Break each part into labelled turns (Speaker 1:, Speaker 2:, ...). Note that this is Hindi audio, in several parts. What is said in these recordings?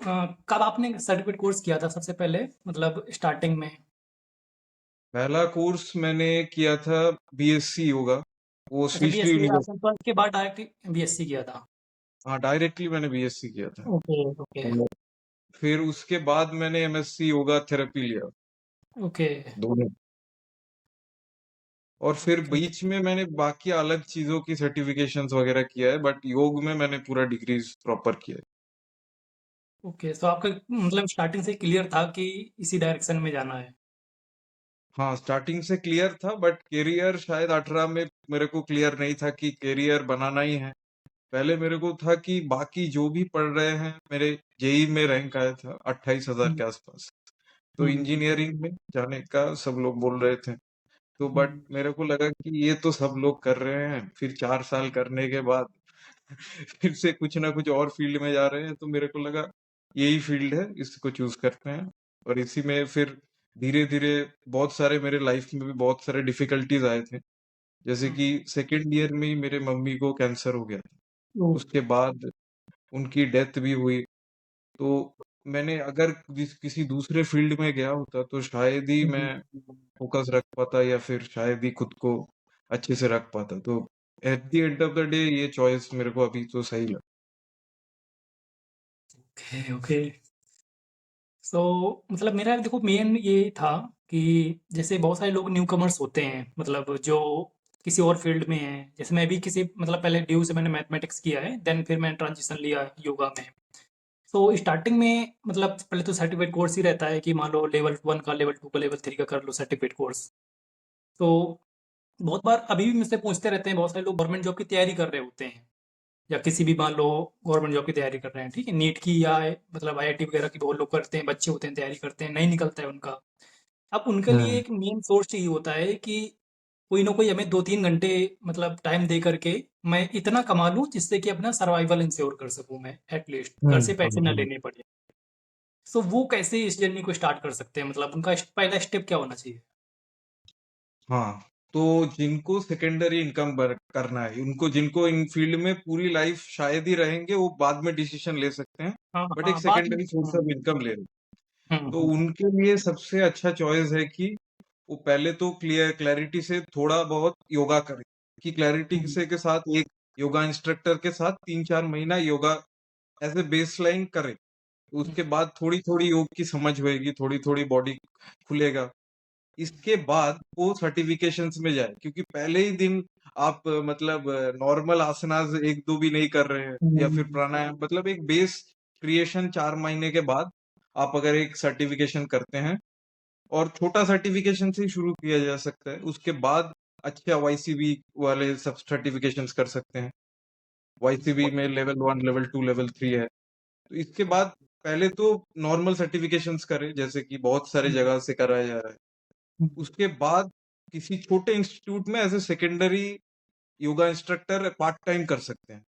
Speaker 1: कब आपने सर्टिफिकेट कोर्स किया था सबसे पहले मतलब स्टार्टिंग में?
Speaker 2: पहला कोर्स मैंने किया था बीएससी योगा, वो
Speaker 1: अच्छा,
Speaker 2: श्री
Speaker 1: बीएससी
Speaker 2: यूनिवर्सिटी।
Speaker 1: आपने 12th के बाद डायरेक्ट बीएससी किया था?
Speaker 2: हाँ, डायरेक्टली मैंने बीएससी किया था।
Speaker 1: ओके, ओके,
Speaker 2: और फिर उसके बाद मैंने एमएससी योगा थेरेपी लिया,
Speaker 1: ओके,
Speaker 2: दोनों। और फिर
Speaker 1: ओके,
Speaker 2: बीच में मैंने बाकी अलग चीजों की सर्टिफिकेशंस वगैरह किया है, बट योग में मैंने पूरा डिग्रीज प्रॉपर किया है।
Speaker 1: ओके। तो आपका मतलब स्टार्टिंग से क्लियर था कि इसी डायरेक्शन में जाना है?
Speaker 2: हाँ, स्टार्टिंग से क्लियर था, बट करियर शायद 18 में मेरे को क्लियर नहीं था कि करियर बनाना ही है। पहले मेरे को था कि बाकी जो भी पढ़ रहे हैं, मेरे जेई में रैंक आया था 28,000
Speaker 1: हुँ,
Speaker 2: के आसपास, तो
Speaker 1: हुँ, हुँ,
Speaker 2: इंजीनियरिंग में जाने का सब लोग बोल रहे थे। तो बट
Speaker 1: हुँ,
Speaker 2: मेरे को लगा कि ये तो सब लोग कर रहे हैं, फिर 4 साल करने के बाद फिर से कुछ ना कुछ और फील्ड में जा रहे हैं, तो मेरे को लगा यही फील्ड है, इसको चूज करते हैं। और इसी में फिर धीरे धीरे बहुत सारे मेरे लाइफ में भी बहुत सारे डिफिकल्टीज आए थे। जैसे
Speaker 1: हुँ,
Speaker 2: कि सेकेंड ईयर में ही मेरे मम्मी को कैंसर हो गया था।
Speaker 1: ओह!
Speaker 2: उसके बाद उनकी डेथ भी हुई। तो मैंने अगर किसी दूसरे फील्ड में गया होता तो शायद ही
Speaker 1: हुँ,
Speaker 2: मैं
Speaker 1: हुँ,
Speaker 2: फोकस रख पाता, या फिर शायद ही खुद को अच्छे से रख पाता। तो at the end of the day ये चॉइस मेरे को अभी तो सही लगा।
Speaker 1: Okay, okay. सो मतलब मेरा देखो मेन ये था कि जैसे बहुत सारे लोग न्यू कमर्स होते हैं मतलब जो किसी और फील्ड में हैं। जैसे मैं भी किसी मतलब पहले ड्यू से मैंने मैथमेटिक्स किया है, देन फिर मैंने ट्रांजिशन लिया योगा में। सो स्टार्टिंग में मतलब पहले तो सर्टिफिकेट कोर्स ही रहता है कि मान लो लेवल 1 का, लेवल 2 का, लेवल 3 का कर लो सर्टिफिकेट कोर्स। तो बहुत बार अभी भी मुझसे पूछते रहते हैं, बहुत सारे लोग गवर्नमेंट जॉब की तैयारी कर रहे होते हैं या किसी भी मान लो गवर्नमेंट जॉब की तैयारी कर रहे हैं, ठीक है, नीट की या मतलब आईआईटी वगैरह की बहुत लोग करते हैं, बच्चे होते हैं तैयारी करते हैं, नहीं निकलता है उनका। अब उनके लिए
Speaker 2: हम्म।
Speaker 1: एक मेन सोर्स चाहिए होता है कि कोई ना कोई हमें 2-3 घंटे मतलब टाइम दे करके मैं इतना कमा लूं जिससे कि अपना सर्वाइवल इंश्योर कर सकूं, मैं एटलीस्ट घर से पैसे ना
Speaker 2: हम्म।
Speaker 1: लेने पड़े। सो वो कैसे इस जर्नी को स्टार्ट कर सकते हैं, मतलब उनका पहला स्टेप क्या होना चाहिए?
Speaker 2: हाँ, तो जिनको सेकेंडरी इनकम करना है, उनको जिनको इन फील्ड में पूरी लाइफ शायद ही रहेंगे, वो बाद में डिसीजन ले सकते हैं।
Speaker 1: हाँ,
Speaker 2: बट एक
Speaker 1: हाँ, बाद में।
Speaker 2: सेकेंडरी सोर्स ऑफ इनकम ले रहे हैं, तो
Speaker 1: हम्म,
Speaker 2: उनके लिए सबसे अच्छा चॉइस है कि वो पहले तो क्लैरिटी से थोड़ा बहुत योगा करें। कि क्लैरिटी
Speaker 1: हम्म,
Speaker 2: से के साथ एक योगा इंस्ट्रक्टर के साथ 3-4 महीना योगा एज ए बेसलाइन करें।
Speaker 1: हम्म,
Speaker 2: उसके बाद थोड़ी थोड़ी योग की समझ होएगी, थोड़ी थोड़ी बॉडी खुलेगा। इसके बाद वो सर्टिफिकेशंस में जाए, क्योंकि पहले ही दिन आप मतलब नॉर्मल आसनास एक दो भी नहीं कर रहे हैं, या फिर
Speaker 1: हम्म,
Speaker 2: प्राणायाम, मतलब एक बेस क्रिएशन 4 महीने के बाद आप अगर एक सर्टिफिकेशन करते हैं, और छोटा सर्टिफिकेशन से ही शुरू किया जा सकता है, उसके बाद अच्छा वाईसीबी वाले सब सर्टिफिकेशंस कर सकते हैं। वाईसीबी में लेवल 1, लेवल 2, लेवल 3 है। तो इसके बाद पहले तो नॉर्मल सर्टिफिकेशंस करें, जैसे कि बहुत सारे
Speaker 1: हम्म,
Speaker 2: जगह से कराया जा रहा है।
Speaker 1: हम्म,
Speaker 2: उसके बाद किसी छोटे इंस्टीट्यूट में as a secondary yoga instructor part time कर सकते हैं।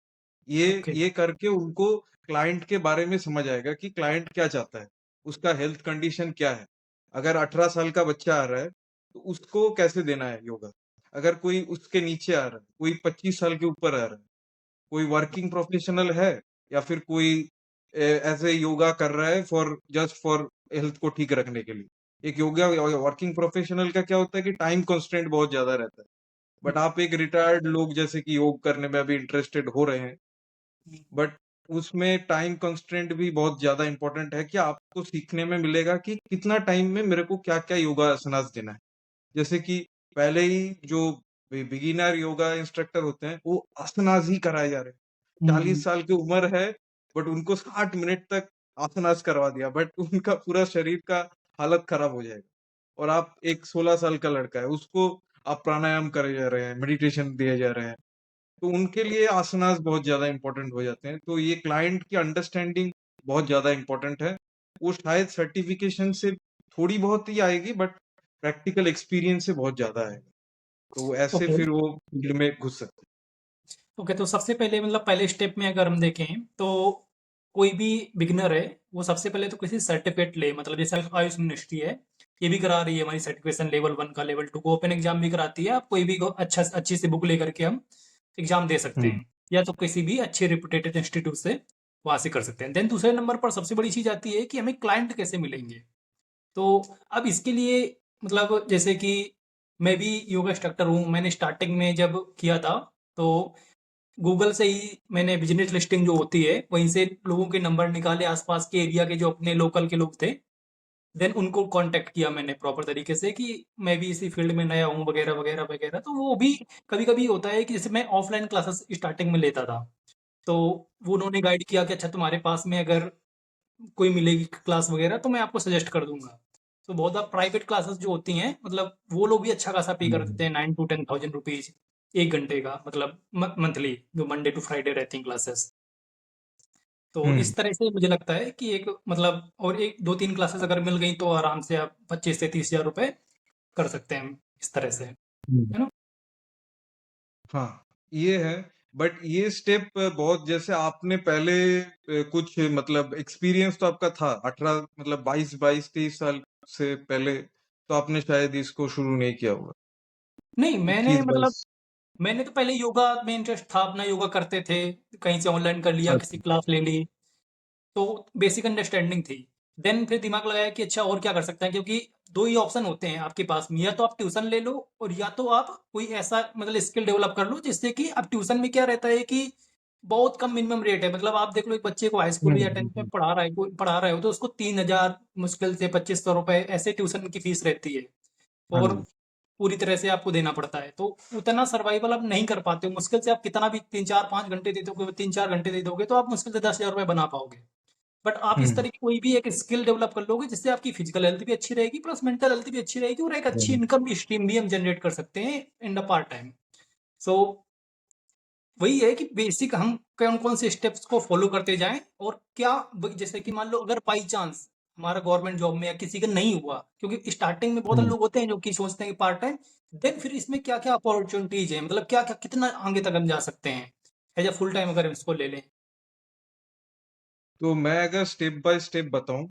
Speaker 2: ये
Speaker 1: ओके,
Speaker 2: ये करके उनको क्लाइंट के बारे में समझ आएगा कि क्लाइंट क्या चाहता है, उसका हेल्थ कंडीशन क्या है। अगर 18 साल का बच्चा आ रहा है तो उसको कैसे देना है योगा। अगर कोई उसके नीचे आ रहा है, कोई 25 साल के ऊपर आ रहा है, कोई वर्किंग प्रोफेशनल है, या फिर कोई ऐसे योगा कर रहा है फॉर जस्ट फॉर हेल्थ को ठीक रखने के लिए। एक योगा वर्किंग प्रोफेशनल का क्या होता है कि टाइम कंस्ट्रेंट बहुत ज्यादा रहता है। बट
Speaker 1: हम्म,
Speaker 2: आप एक रिटायर्ड लोग जैसे कि योग करने में अभी इंटरेस्टेड हो रहे हैं, बट उसमें टाइम कंस्ट्रेंट भी बहुत ज्यादा इंपॉर्टेंट है, कि आपको सीखने में मिलेगा कि कितना टाइम में मेरे को क्या क्या योगा आसनास देना है। जैसे कि पहले ही जो बिगिनर योगा इंस्ट्रक्टर होते हैं, वो आसनास ही कराए जा रहे हैं।
Speaker 1: हम्म,
Speaker 2: 40 साल की उम्र है, बट उनको 60 मिनट तक आसनास करवा दिया, बट उनका पूरा शरीर का हालत खराब हो जाएगा। और आप एक 16 साल का लड़का है, उसको आप प्राणायाम करे जा रहे हैं, मेडिटेशन दिए जा रहे हैं। तो उनके लिए आसनास बहुत ज्यादा इंपॉर्टेंट हो जाते हैं। तो ये क्लाइंट की अंडरस्टैंडिंग बहुत ज्यादा इंपॉर्टेंट है। वो शायद सर्टिफिकेशन से थोड़ी बहुत ही आएगी, बट प्रैक्टिकल एक्सपीरियंस से बहुत ज्यादा आएगा। तो ऐसे
Speaker 1: ओके,
Speaker 2: फिर वो फील्ड में घुस सकते
Speaker 1: ओके। तो सबसे पहले मतलब पहले स्टेप में अगर हम देखें तो कोई भी बिगिनर है वो सबसे पहले तो किसी सर्टिफिकेट ले, मतलब जैसे आयुष यूनिवर्सिटी है, ये भी करा रही है हमारी सर्टिफिकेशन लेवल 1 का, लेवल 2 को ओपन एग्जाम भी कराती है। आप कोई भी अच्छा अच्छी सी बुक लेकर के हम एग्जाम दे सकते
Speaker 2: हैं।
Speaker 1: हैं, या तो किसी भी अच्छे रिप्यूटेड इंस्टीट्यूट से वहाँ से कर सकते हैं। देन दूसरे नंबर पर सबसे बड़ी चीज़ आती है कि हमें क्लाइंट कैसे मिलेंगे? तो अब इसके लिए मतलब जैसे कि मैं भी योगा इंस्ट्रक्टर हूँ, मैंने स्टार्टिंग में जब किया था, तो गूगल से ही मैंने बिज़नेस लिस्टिंग जो होती है, वहीं से लोगों के नंबर निकाले आस-पास के एरिया के जो अपने लोकल के लोग थे। देन उनको कॉन्टैक्ट किया मैंने प्रॉपर तरीके से कि मैं भी इसी फील्ड में नया हूँ वगैरह, वगैरह, वगैरह। तो वो भी कभी-कभी होता है कि जैसे मैं ऑफ़लाइन क्लासेस स्टार्टिंग में लेता था, तो वो उन्होंने गाइड किया कि अच्छा तुम्हारे पास में अगर कोई मिलेगी क्लास वगैरह तो मैं आपको सजेस्ट कर दूँगा। तो बहुत बार प्राइवेट क्लासेस जो होती हैं मतलब वो लोग भी अच्छा खासा पे कर देते
Speaker 2: हम्म
Speaker 1: हैं 9 टू 10,000 रुपीज़ 1 घंटे का मतलब मंथली जो मंडे टू फ्राइडे रहती हैं क्लासेस। तो
Speaker 2: हम्म
Speaker 1: इस तरह से मुझे लगता है कि एक मतलब और एक 2-3 क्लासेस अगर मिल गई तो आराम से आप 25 से 30,000 रुपए कर सकते हैं इस तरह से, है
Speaker 2: हम्म।
Speaker 1: ना?
Speaker 2: हाँ, ये है। बट ये स्टेप बहुत, जैसे आपने पहले कुछ मतलब एक्सपीरियंस तो आपका था 18 मतलब 22-23 साल से पहले, तो आपने शायद इसको शुरू नहीं किया होगा।
Speaker 1: नहीं, मैंने
Speaker 2: 21
Speaker 1: मतलब
Speaker 2: 22।
Speaker 1: मैंने तो पहले योगा में इंटरेस्ट था, अपना योगा करते थे, कहीं से ऑनलाइन कर लिया, किसी
Speaker 2: अच्छा।
Speaker 1: क्लास ले ली। तो बेसिक अंडरस्टैंडिंग थी। देन फिर दिमाग लगाया कि अच्छा और क्या कर सकते हैं क्योंकि 2 ही ऑप्शन होते हैं आपके पास में, या तो आप ट्यूशन ले लो और या तो आप कोई ऐसा मतलब स्किल डेवलप कर लो जिससे कि अब ट्यूशन में क्या रहता है कि बहुत कम मिनिमम रेट है। मतलब आप देख लो एक बच्चे को हाई स्कूल या 10th में
Speaker 2: हम्म।
Speaker 1: पढ़ा रहे हो तो उसको 3,000 मुश्किल से 2,500 रुपए ऐसे ट्यूशन की फीस रहती है
Speaker 2: हाँ
Speaker 1: और
Speaker 2: जी।
Speaker 1: पूरी तरह से आपको देना पड़ता है। तो उतना सर्वाइवल आप नहीं कर पाते हो। मुश्किल से आप कितना भी 3-4-5 घंटे दे दोगे, 3-4 घंटे दे दोगे तो आप मुश्किल से 10,000 रुपए बना पाओगे। बट आप इस
Speaker 2: हम्म
Speaker 1: तरह की कोई भी एक स्किल डेवलप कर लोगे जिससे आपकी फिजिकल हेल्थ भी अच्छी रहेगी प्लस मेंटल हेल्थ भी अच्छी रहेगी और एक अच्छी
Speaker 2: हम्म।
Speaker 1: इनकम स्ट्रीम भी हम जनरेट कर सकते हैं इन द पार्ट टाइम। सो वही है कि बेसिक हम कौन कौन से स्टेप्स को फॉलो करते जाएं और क्या जैसे कि मान लो अगर बाई चांस हमारा गवर्नमेंट जॉब में या किसी का नहीं हुआ क्योंकि स्टार्टिंग में बहुत सारे
Speaker 2: हम्म।
Speaker 1: लोग होते हैं जो कि सोचते हैं कि पार्ट टाइम। देन फिर इसमें क्या क्या अपॉर्चुनिटीज है मतलब क्या क्या कितना आगे तक हम जा सकते हैं एज अ फुल टाइम अगर हम इसको ले लें।
Speaker 2: तो मैं अगर स्टेप बाय स्टेप बताऊं,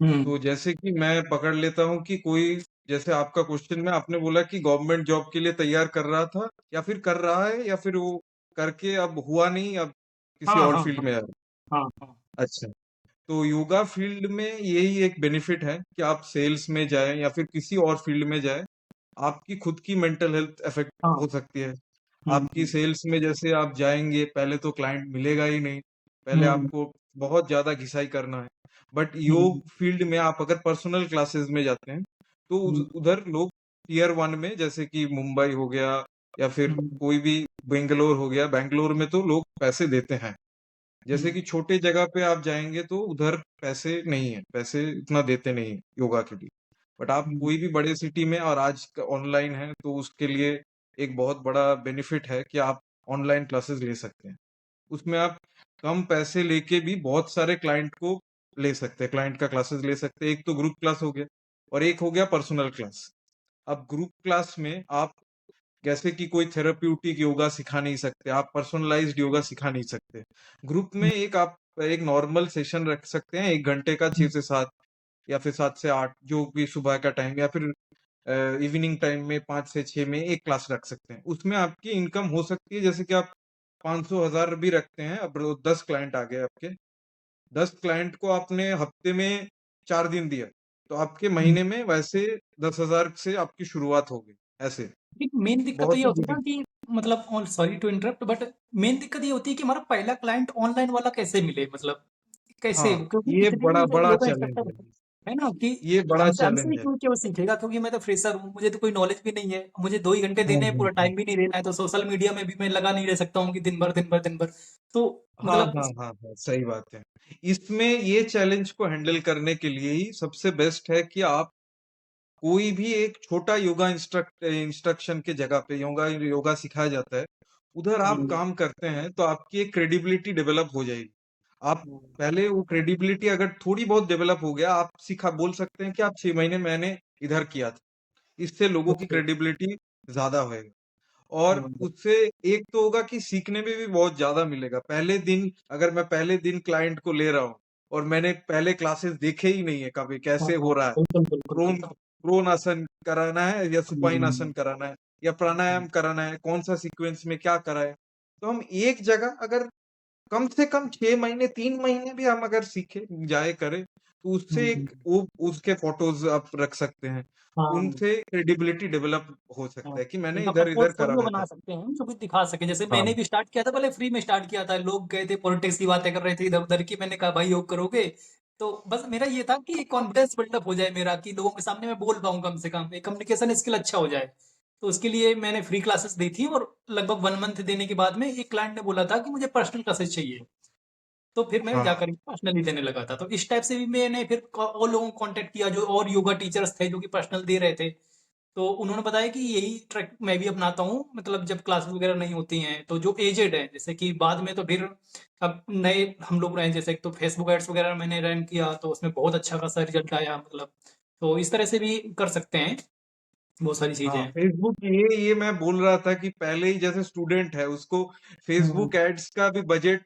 Speaker 1: हम्म।
Speaker 2: तो जैसे कि मैं पकड़ लेता हूं कि कोई, जैसे आपका क्वेश्चन में आपने बोला कि गवर्नमेंट जॉब के लिए तैयार कर रहा था या फिर कर रहा है या फिर वो करके अब हुआ नहीं, अब किसी
Speaker 1: हाँ
Speaker 2: और
Speaker 1: हाँ
Speaker 2: फील्ड
Speaker 1: हाँ
Speaker 2: में है।
Speaker 1: हाँ हाँ।
Speaker 2: अच्छा। तो योगा फील्ड में यही एक बेनिफिट है कि आप सेल्स में जाएं या फिर किसी और फील्ड में जाएं, आपकी खुद की मेंटल हेल्थ अफेक्ट
Speaker 1: हाँ।
Speaker 2: हो सकती है। आपकी
Speaker 1: हम्म।
Speaker 2: सेल्स में जैसे आप जाएंगे, पहले तो क्लाइंट मिलेगा ही नहीं, पहले
Speaker 1: हम्म।
Speaker 2: आपको बहुत ज्यादा घिसाई करना है। बट
Speaker 1: हम्म।
Speaker 2: योग फील्ड में आप अगर पर्सनल क्लासेस में जाते हैं, तो
Speaker 1: हम्म।
Speaker 2: उधर लोग टीयर 1 में, जैसे कि मुंबई हो गया या फिर
Speaker 1: हम्म।
Speaker 2: कोई भी बेंगलोर हो गया, बैंगलोर में तो लोग पैसे देते हैं। जैसे
Speaker 1: हम्म।
Speaker 2: कि छोटे जगह पे आप जाएंगे तो उधर पैसे नहीं है, पैसे इतना देते नहीं है योगा के लिए। बट आप
Speaker 1: हम्म।
Speaker 2: कोई भी बड़े सिटी में, और आज ऑनलाइन है तो उसके लिए एक बहुत बड़ा बेनिफिट है कि आप ऑनलाइन क्लासेस ले सकते हैं। उसमें आप कम पैसे लेके भी बहुत सारे क्लाइंट को ले सकते हैं, क्लाइंट का क्लासेस ले सकते हैं। एक तो ग्रुप क्लास हो गया और एक हो गया पर्सनल क्लास। अब ग्रुप क्लास में आप जैसे कि कोई थेराप्यूटिक योगा सिखा नहीं सकते, आप पर्सनलाइज्ड योगा सिखा नहीं सकते। ग्रुप में एक आप एक नॉर्मल सेशन रख सकते हैं 1 घंटे का, 6 से 7 या फिर 7 से 8, जो भी सुबह का टाइम, या फिर इवनिंग टाइम में 5 से 6 में एक क्लास रख सकते हैं। उसमें आपकी इनकम हो सकती है, जैसे कि आप 500 1000 भी रखते हैं, अब 10 क्लाइंट आ गए आपके, 10 क्लाइंट को आपने हफ्ते में 4 दिन दिया, तो आपके
Speaker 1: हम्म।
Speaker 2: महीने में वैसे 10 हजार से आपकी शुरुआत होगी। ऐसे
Speaker 1: मेन दिक्कत तो ये
Speaker 2: बहुत ही
Speaker 1: होती है
Speaker 2: बुरी।
Speaker 1: ना कि मतलब sorry to interrupt but main दिक्कत ये होती है कि हमारा पहला क्लाइंट ऑनलाइन वाला कैसे मिले मतलब कैसे
Speaker 2: हाँ,
Speaker 1: क्योंकि
Speaker 2: ये
Speaker 1: इतने
Speaker 2: बड़ा बड़ा
Speaker 1: योगा
Speaker 2: चैलेंज
Speaker 1: इंस्ट्रक्टर
Speaker 2: है।
Speaker 1: है ना कि
Speaker 2: ये बड़ा
Speaker 1: हमसे हमसे ही
Speaker 2: चैलेंज है।
Speaker 1: क्यों सीखेगा क्योंकि मैं तो फ्रेशर हूँ मुझे तो कोई नॉलेज भी नहीं है मुझे 2 ही घंटे देने हैं पूरा
Speaker 2: हम्म।
Speaker 1: टाइम भी नहीं देना है तो सोशल मीडिया में भी मैं लगा नहीं रह सकता हूँ कि दिन भर दिन भर दिन भर तो
Speaker 2: हाँ
Speaker 1: मतलब
Speaker 2: हाँ हाँ हाँ, सही बात है। इसमें ये चैलेंज को हैंडल करने के लिए ही सबसे बेस्ट है कि आप कोई भी एक छोटा योगा इंस्ट्रक्शन के जगह पे योगा योगा सिखाया जाता है, उधर आप
Speaker 1: हम्म,
Speaker 2: काम करते हैं तो आपकी एक क्रेडिबिलिटी डेवलप हो जाएगी। आप पहले वो क्रेडिबिलिटी अगर थोड़ी बहुत डेवलप हो गया, आप सिखा बोल सकते हैं कि आप 6 महीने मैंने इधर किया था। इससे लोगों की
Speaker 1: ओके
Speaker 2: क्रेडिबिलिटी ज्यादा होएगी। और
Speaker 1: हम्म,
Speaker 2: उससे एक तो होगा कि सीखने में भी बहुत ज्यादा मिलेगा। पहले दिन, अगर मैं पहले दिन क्लाइंट को ले रहा हूँ और मैंने पहले क्लासेस देखे ही नहीं है कभी
Speaker 1: हाँ
Speaker 2: कैसे हो
Speaker 1: हाँ
Speaker 2: रहा है,
Speaker 1: बिल्कुल बिल्कुल
Speaker 2: प्रोन
Speaker 1: बिल्कुल
Speaker 2: प्रोन आसन कराना है या सुपाइन
Speaker 1: हम्म,
Speaker 2: आसन कराना है या प्राणायाम कराना है, कौन सा सीक्वेंस में क्या करा है, तो हम एक जगह अगर कम से कम 6 महीने 3 महीने भी हम अगर सीखे जाए करें तो उससे
Speaker 1: हुँ,
Speaker 2: एक वो उसके फोटोज आप रख सकते हैं।
Speaker 1: हाँ।
Speaker 2: उनसे क्रेडिबिलिटी डेवलप हो
Speaker 1: हाँ,
Speaker 2: सकता है कि मैंने
Speaker 1: एक अपना
Speaker 2: इधर-इधर करा
Speaker 1: पोर्टफोलियो
Speaker 2: रहता
Speaker 1: बना
Speaker 2: है।
Speaker 1: सकते हैं, जो भी दिखा सकें। जैसे
Speaker 2: हाँ,
Speaker 1: मैंने भी स्टार्ट किया था, पहले फ्री में स्टार्ट किया था। लोग गए थे पॉलिटिक्स की बातें कर रहे थे इधर-उधर की, मैंने कहा भाई योग करोगे? तो बस मेरा ये था कि कॉन्फिडेंस बिल्डअप हो जाए मेरा, कि लोगों के सामने मैं बोल पाऊँ कम से कम, एक कम्युनिकेशन स्किल अच्छा हो जाए। तो उसके लिए मैंने फ्री क्लासेस दी थी, और लगभग 1 मंथ देने के बाद में एक क्लाइंट ने बोला था कि मुझे पर्सनल क्लासेस चाहिए। तो फिर मैं
Speaker 2: हाँ,
Speaker 1: जाकर के पर्सनली देने लगा था। तो इस टाइप से भी मैंने फिर और लोगों को कांटेक्ट किया, जो और योगा टीचर्स थे जो कि पर्सनल दे रहे थे। तो उन्होंने बताया कि यही ट्रैक मैं भी अपनाता हूँ, मतलब जब क्लासेस वगैरह नहीं होती हैं तो जो एजेड है, जैसे कि बाद में तो फिर अब नए हम लोग रहे, जैसे एक तो फेसबुक एड्स वगैरह मैंने रन किया तो उसमें बहुत अच्छा खासा रिजल्ट आया, मतलब तो इस तरह से भी कर सकते हैं बहुत सारी
Speaker 2: हाँ,
Speaker 1: चीजें।
Speaker 2: फेसबुक ये मैं बोल रहा था कि पहले ही जैसे स्टूडेंट है उसको
Speaker 1: हम्म,
Speaker 2: फेसबुक एड्स का भी बजट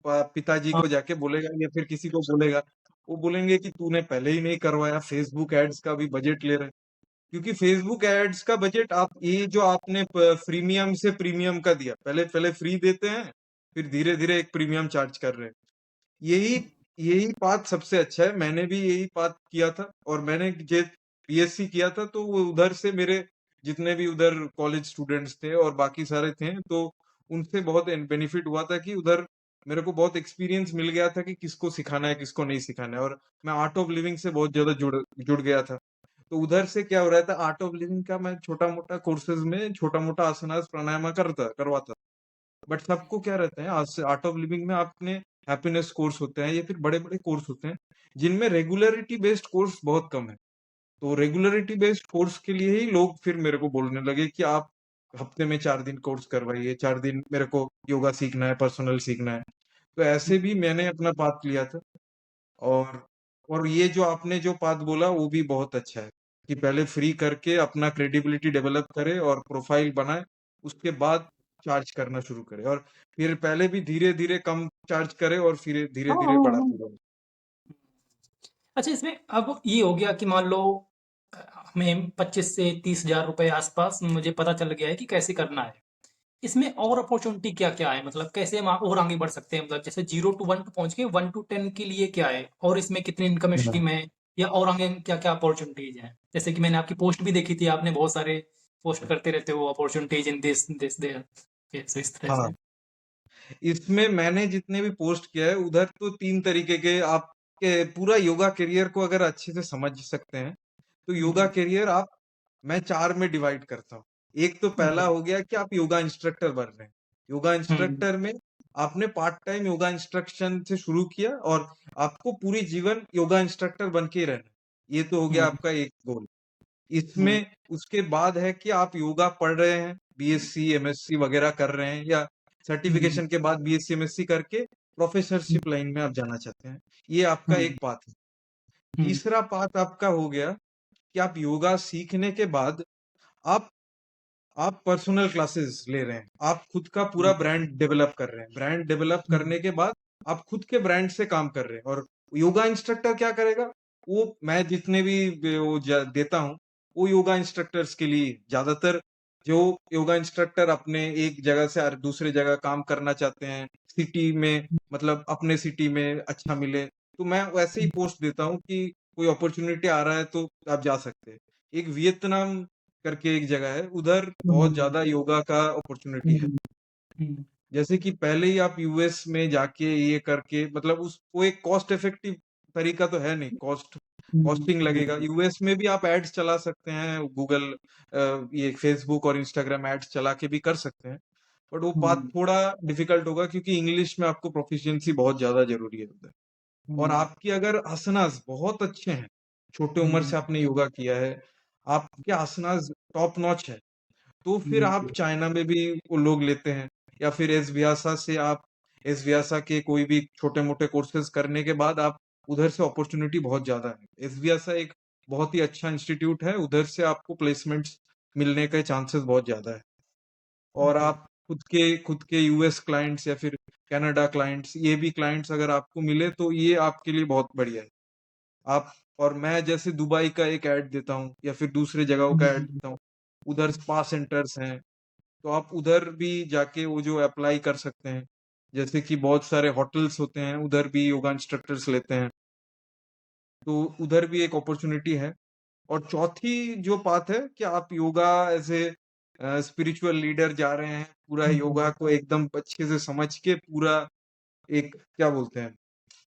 Speaker 2: पिताजी
Speaker 1: हाँ,
Speaker 2: को जाके बोलेगा या फिर किसी को बोलेगा, वो बोलेंगे कि तूने पहले ही नहीं करवाया, फेसबुक एड्स का भी बजट ले रहे हैं। क्योंकि फेसबुक एड्स का बजट आप ये जो आपने फ्रीमियम से प्रीमियम का दिया, पहले पहले फ्री देते हैं, फिर धीरे धीरे एक प्रीमियम चार्ज कर रहे हैं। यही यही बात सबसे अच्छा है। मैंने भी यही बात किया था, और मैंने जे बीएससी किया था तो वो उधर से मेरे जितने भी उधर कॉलेज स्टूडेंट्स थे और बाकी सारे थे, तो उनसे बहुत बेनिफिट हुआ था कि उधर मेरे को बहुत एक्सपीरियंस मिल गया था कि किसको सिखाना है किसको नहीं सिखाना है, और मैं आर्ट ऑफ लिविंग से बहुत ज्यादा जुड़ जुड़ गया था। तो उधर से क्या हो रहा था, आर्ट ऑफ लिविंग का मैं छोटा मोटा कोर्सेज में छोटा मोटा आसनास प्राणायाम करवाता। बट सबको क्या रहता है, आज से आर्ट ऑफ लिविंग में आपने हैप्पीनेस कोर्स होते हैं या फिर बड़े बड़े कोर्स होते हैं जिनमें रेगुलरिटी बेस्ड कोर्स बहुत कम है। तो रेगुलरिटी बेस्ड कोर्स के लिए ही लोग फिर मेरे को बोलने लगे कि आप हफ्ते में 4 दिन कोर्स करवाइए, 4 दिन मेरे को योगा सीखना है, पर्सनल सीखना है। तो ऐसे भी मैंने अपना पाथ लिया था। और और ये जो आपने जो बात बोला वो भी बहुत अच्छा है कि पहले फ्री करके अपना क्रेडिबिलिटी डेवलप करे और प्रोफाइल बनाए, उसके बाद चार्ज करना शुरू करे, और फिर पहले भी धीरे धीरे कम चार्ज करे और फिर धीरे
Speaker 1: हाँ,
Speaker 2: धीरे
Speaker 1: हाँ, हाँ।
Speaker 2: बढ़ाते जाए।
Speaker 1: अच्छा, इसमें अब ये हो गया कि मान लो हमें 25 से 30 हजार रुपए आसपास मुझे पता चल गया है कि कैसे करना है। इसमें और अपॉर्चुनिटी क्या क्या है, मतलब कैसे हम और आगे बढ़ सकते हैं, मतलब जैसे 0 to 1 पहुंच के 1 to 10 के लिए क्या है, और इसमें कितनी इनकम
Speaker 2: हाँ,
Speaker 1: स्ट्रीम है, या और आगे क्या क्या अपॉर्चुनिटीज हैं। जैसे कि मैंने आपकी पोस्ट भी देखी थी, आपने बहुत सारे पोस्ट करते रहते हो, opportunities in this this there, इस तरह
Speaker 2: हाँ,
Speaker 1: से।
Speaker 2: इसमें मैंने जितने भी पोस्ट किया है उधर तो 3 तरीके के आपके पूरा योगा करियर को अगर अच्छे से समझ सकते हैं तो योगा
Speaker 1: हम्म,
Speaker 2: करियर आप मैं 4 में डिवाइड करता हूँ। एक तो पहला
Speaker 1: हम्म,
Speaker 2: हो गया कि आप योगा इंस्ट्रक्टर बन रहे हैं। योगा
Speaker 1: हम्म,
Speaker 2: इंस्ट्रक्टर में आपने पार्ट टाइम योगा इंस्ट्रक्शन से शुरू किया और आपको पूरी जीवन योगा इंस्ट्रक्टर बन के ही रहना है। ये तो हो गया
Speaker 1: हम्म,
Speaker 2: आपका एक गोल।
Speaker 1: हम्म,
Speaker 2: इसमें उसके बाद है कि आप योगा पढ़ रहे हैं, बीएससी, एमएससी वगैरह कर रहे हैं, या
Speaker 1: हम्म,
Speaker 2: सर्टिफिकेशन के बाद बीएससी, एमएससी करके प्रोफेसरशिप लाइन में आप जाना चाहते हैं। ये आपका
Speaker 1: हम्म,
Speaker 2: एक पाथ है।
Speaker 1: हम्म,
Speaker 2: तीसरा पाथ आपका हो गया कि आप योगा सीखने के बाद आप आप पर्सनल क्लासेस ले रहे हैं, आप खुद का पूरा
Speaker 1: हम्म,
Speaker 2: ब्रांड डेवलप कर रहे हैं, ब्रांड डेवलप
Speaker 1: हम्म,
Speaker 2: करने के बाद आप खुद के ब्रांड से काम कर रहे हैं। और योगा इंस्ट्रक्टर क्या करेगा, वो मैं जितने भी देता हूँ वो योगा इंस्ट्रक्टर्स के लिए ज्यादातर, जो योगा इंस्ट्रक्टर अपने एक जगह से दूसरे जगह काम करना चाहते हैं सिटी में, मतलब अपने सिटी में अच्छा मिले, तो मैं वैसे ही पोस्ट देता हूँ कि कोई अपॉर्चुनिटी आ रहा है तो आप जा सकते हैं। एक वियतनाम करके एक जगह है, उधर बहुत
Speaker 1: हम्म,
Speaker 2: ज्यादा योगा का अपॉर्चुनिटी है।
Speaker 1: हम्म, हम्म,
Speaker 2: जैसे कि पहले ही आप यूएस में जाके ये करके, मतलब उस वो एक कॉस्ट इफेक्टिव तरीका तो है नहीं, कॉस्टिंग लगेगा।
Speaker 1: हम्म,
Speaker 2: यूएस में भी आप एड्स चला सकते हैं, गूगल ये फेसबुक और इंस्टाग्राम एड्स चला के भी कर सकते हैं, बट वो बात
Speaker 1: हम्म,
Speaker 2: थोड़ा डिफिकल्ट होगा क्योंकि इंग्लिश में आपको प्रोफिशिएंसी बहुत ज्यादा जरूरी है उधर। और
Speaker 1: हम्म,
Speaker 2: आपकी अगर आसनास बहुत अच्छे हैं, छोटे उम्र
Speaker 1: हम्म,
Speaker 2: से आपने योगा किया है, आपके आसनास टॉप नॉच है, तो फिर आप
Speaker 1: हम्म,
Speaker 2: चाइना में भी वो लोग लेते हैं, या फिर एस व्यासा से आप एस व्यासा के कोई भी छोटे मोटे कोर्सेज करने के बाद आप उधर से अपॉर्चुनिटी बहुत ज्यादा है। एस व्यासा एक बहुत ही अच्छा इंस्टीट्यूट है, उधर से आपको प्लेसमेंट्स मिलने के चांसेस बहुत ज्यादा है। और
Speaker 1: ओके,
Speaker 2: आप खुद के यूएस क्लाइंट्स या फिर कनाडा क्लाइंट्स, ये भी क्लाइंट्स अगर आपको मिले तो ये आपके लिए बहुत बढ़िया है। आप और मैं जैसे दुबई का एक ऐड देता हूँ या फिर दूसरे जगहों का ऐड
Speaker 1: हम्म,
Speaker 2: देता हूँ, उधर स्पा सेंटर्स हैं, तो आप उधर भी जाके वो जो अप्लाई कर सकते हैं। जैसे कि बहुत सारे होटल्स होते हैं, उधर भी योगा इंस्ट्रक्टर्स लेते हैं, तो उधर भी एक अपॉर्चुनिटी है। और चौथी जो बात है कि आप yoga as a spiritual leader जा रहे हैं, पूरा
Speaker 1: हुँ,
Speaker 2: योगा
Speaker 1: हुँ।
Speaker 2: को एकदम अच्छे से समझ के पूरा एक क्या बोलते हैं,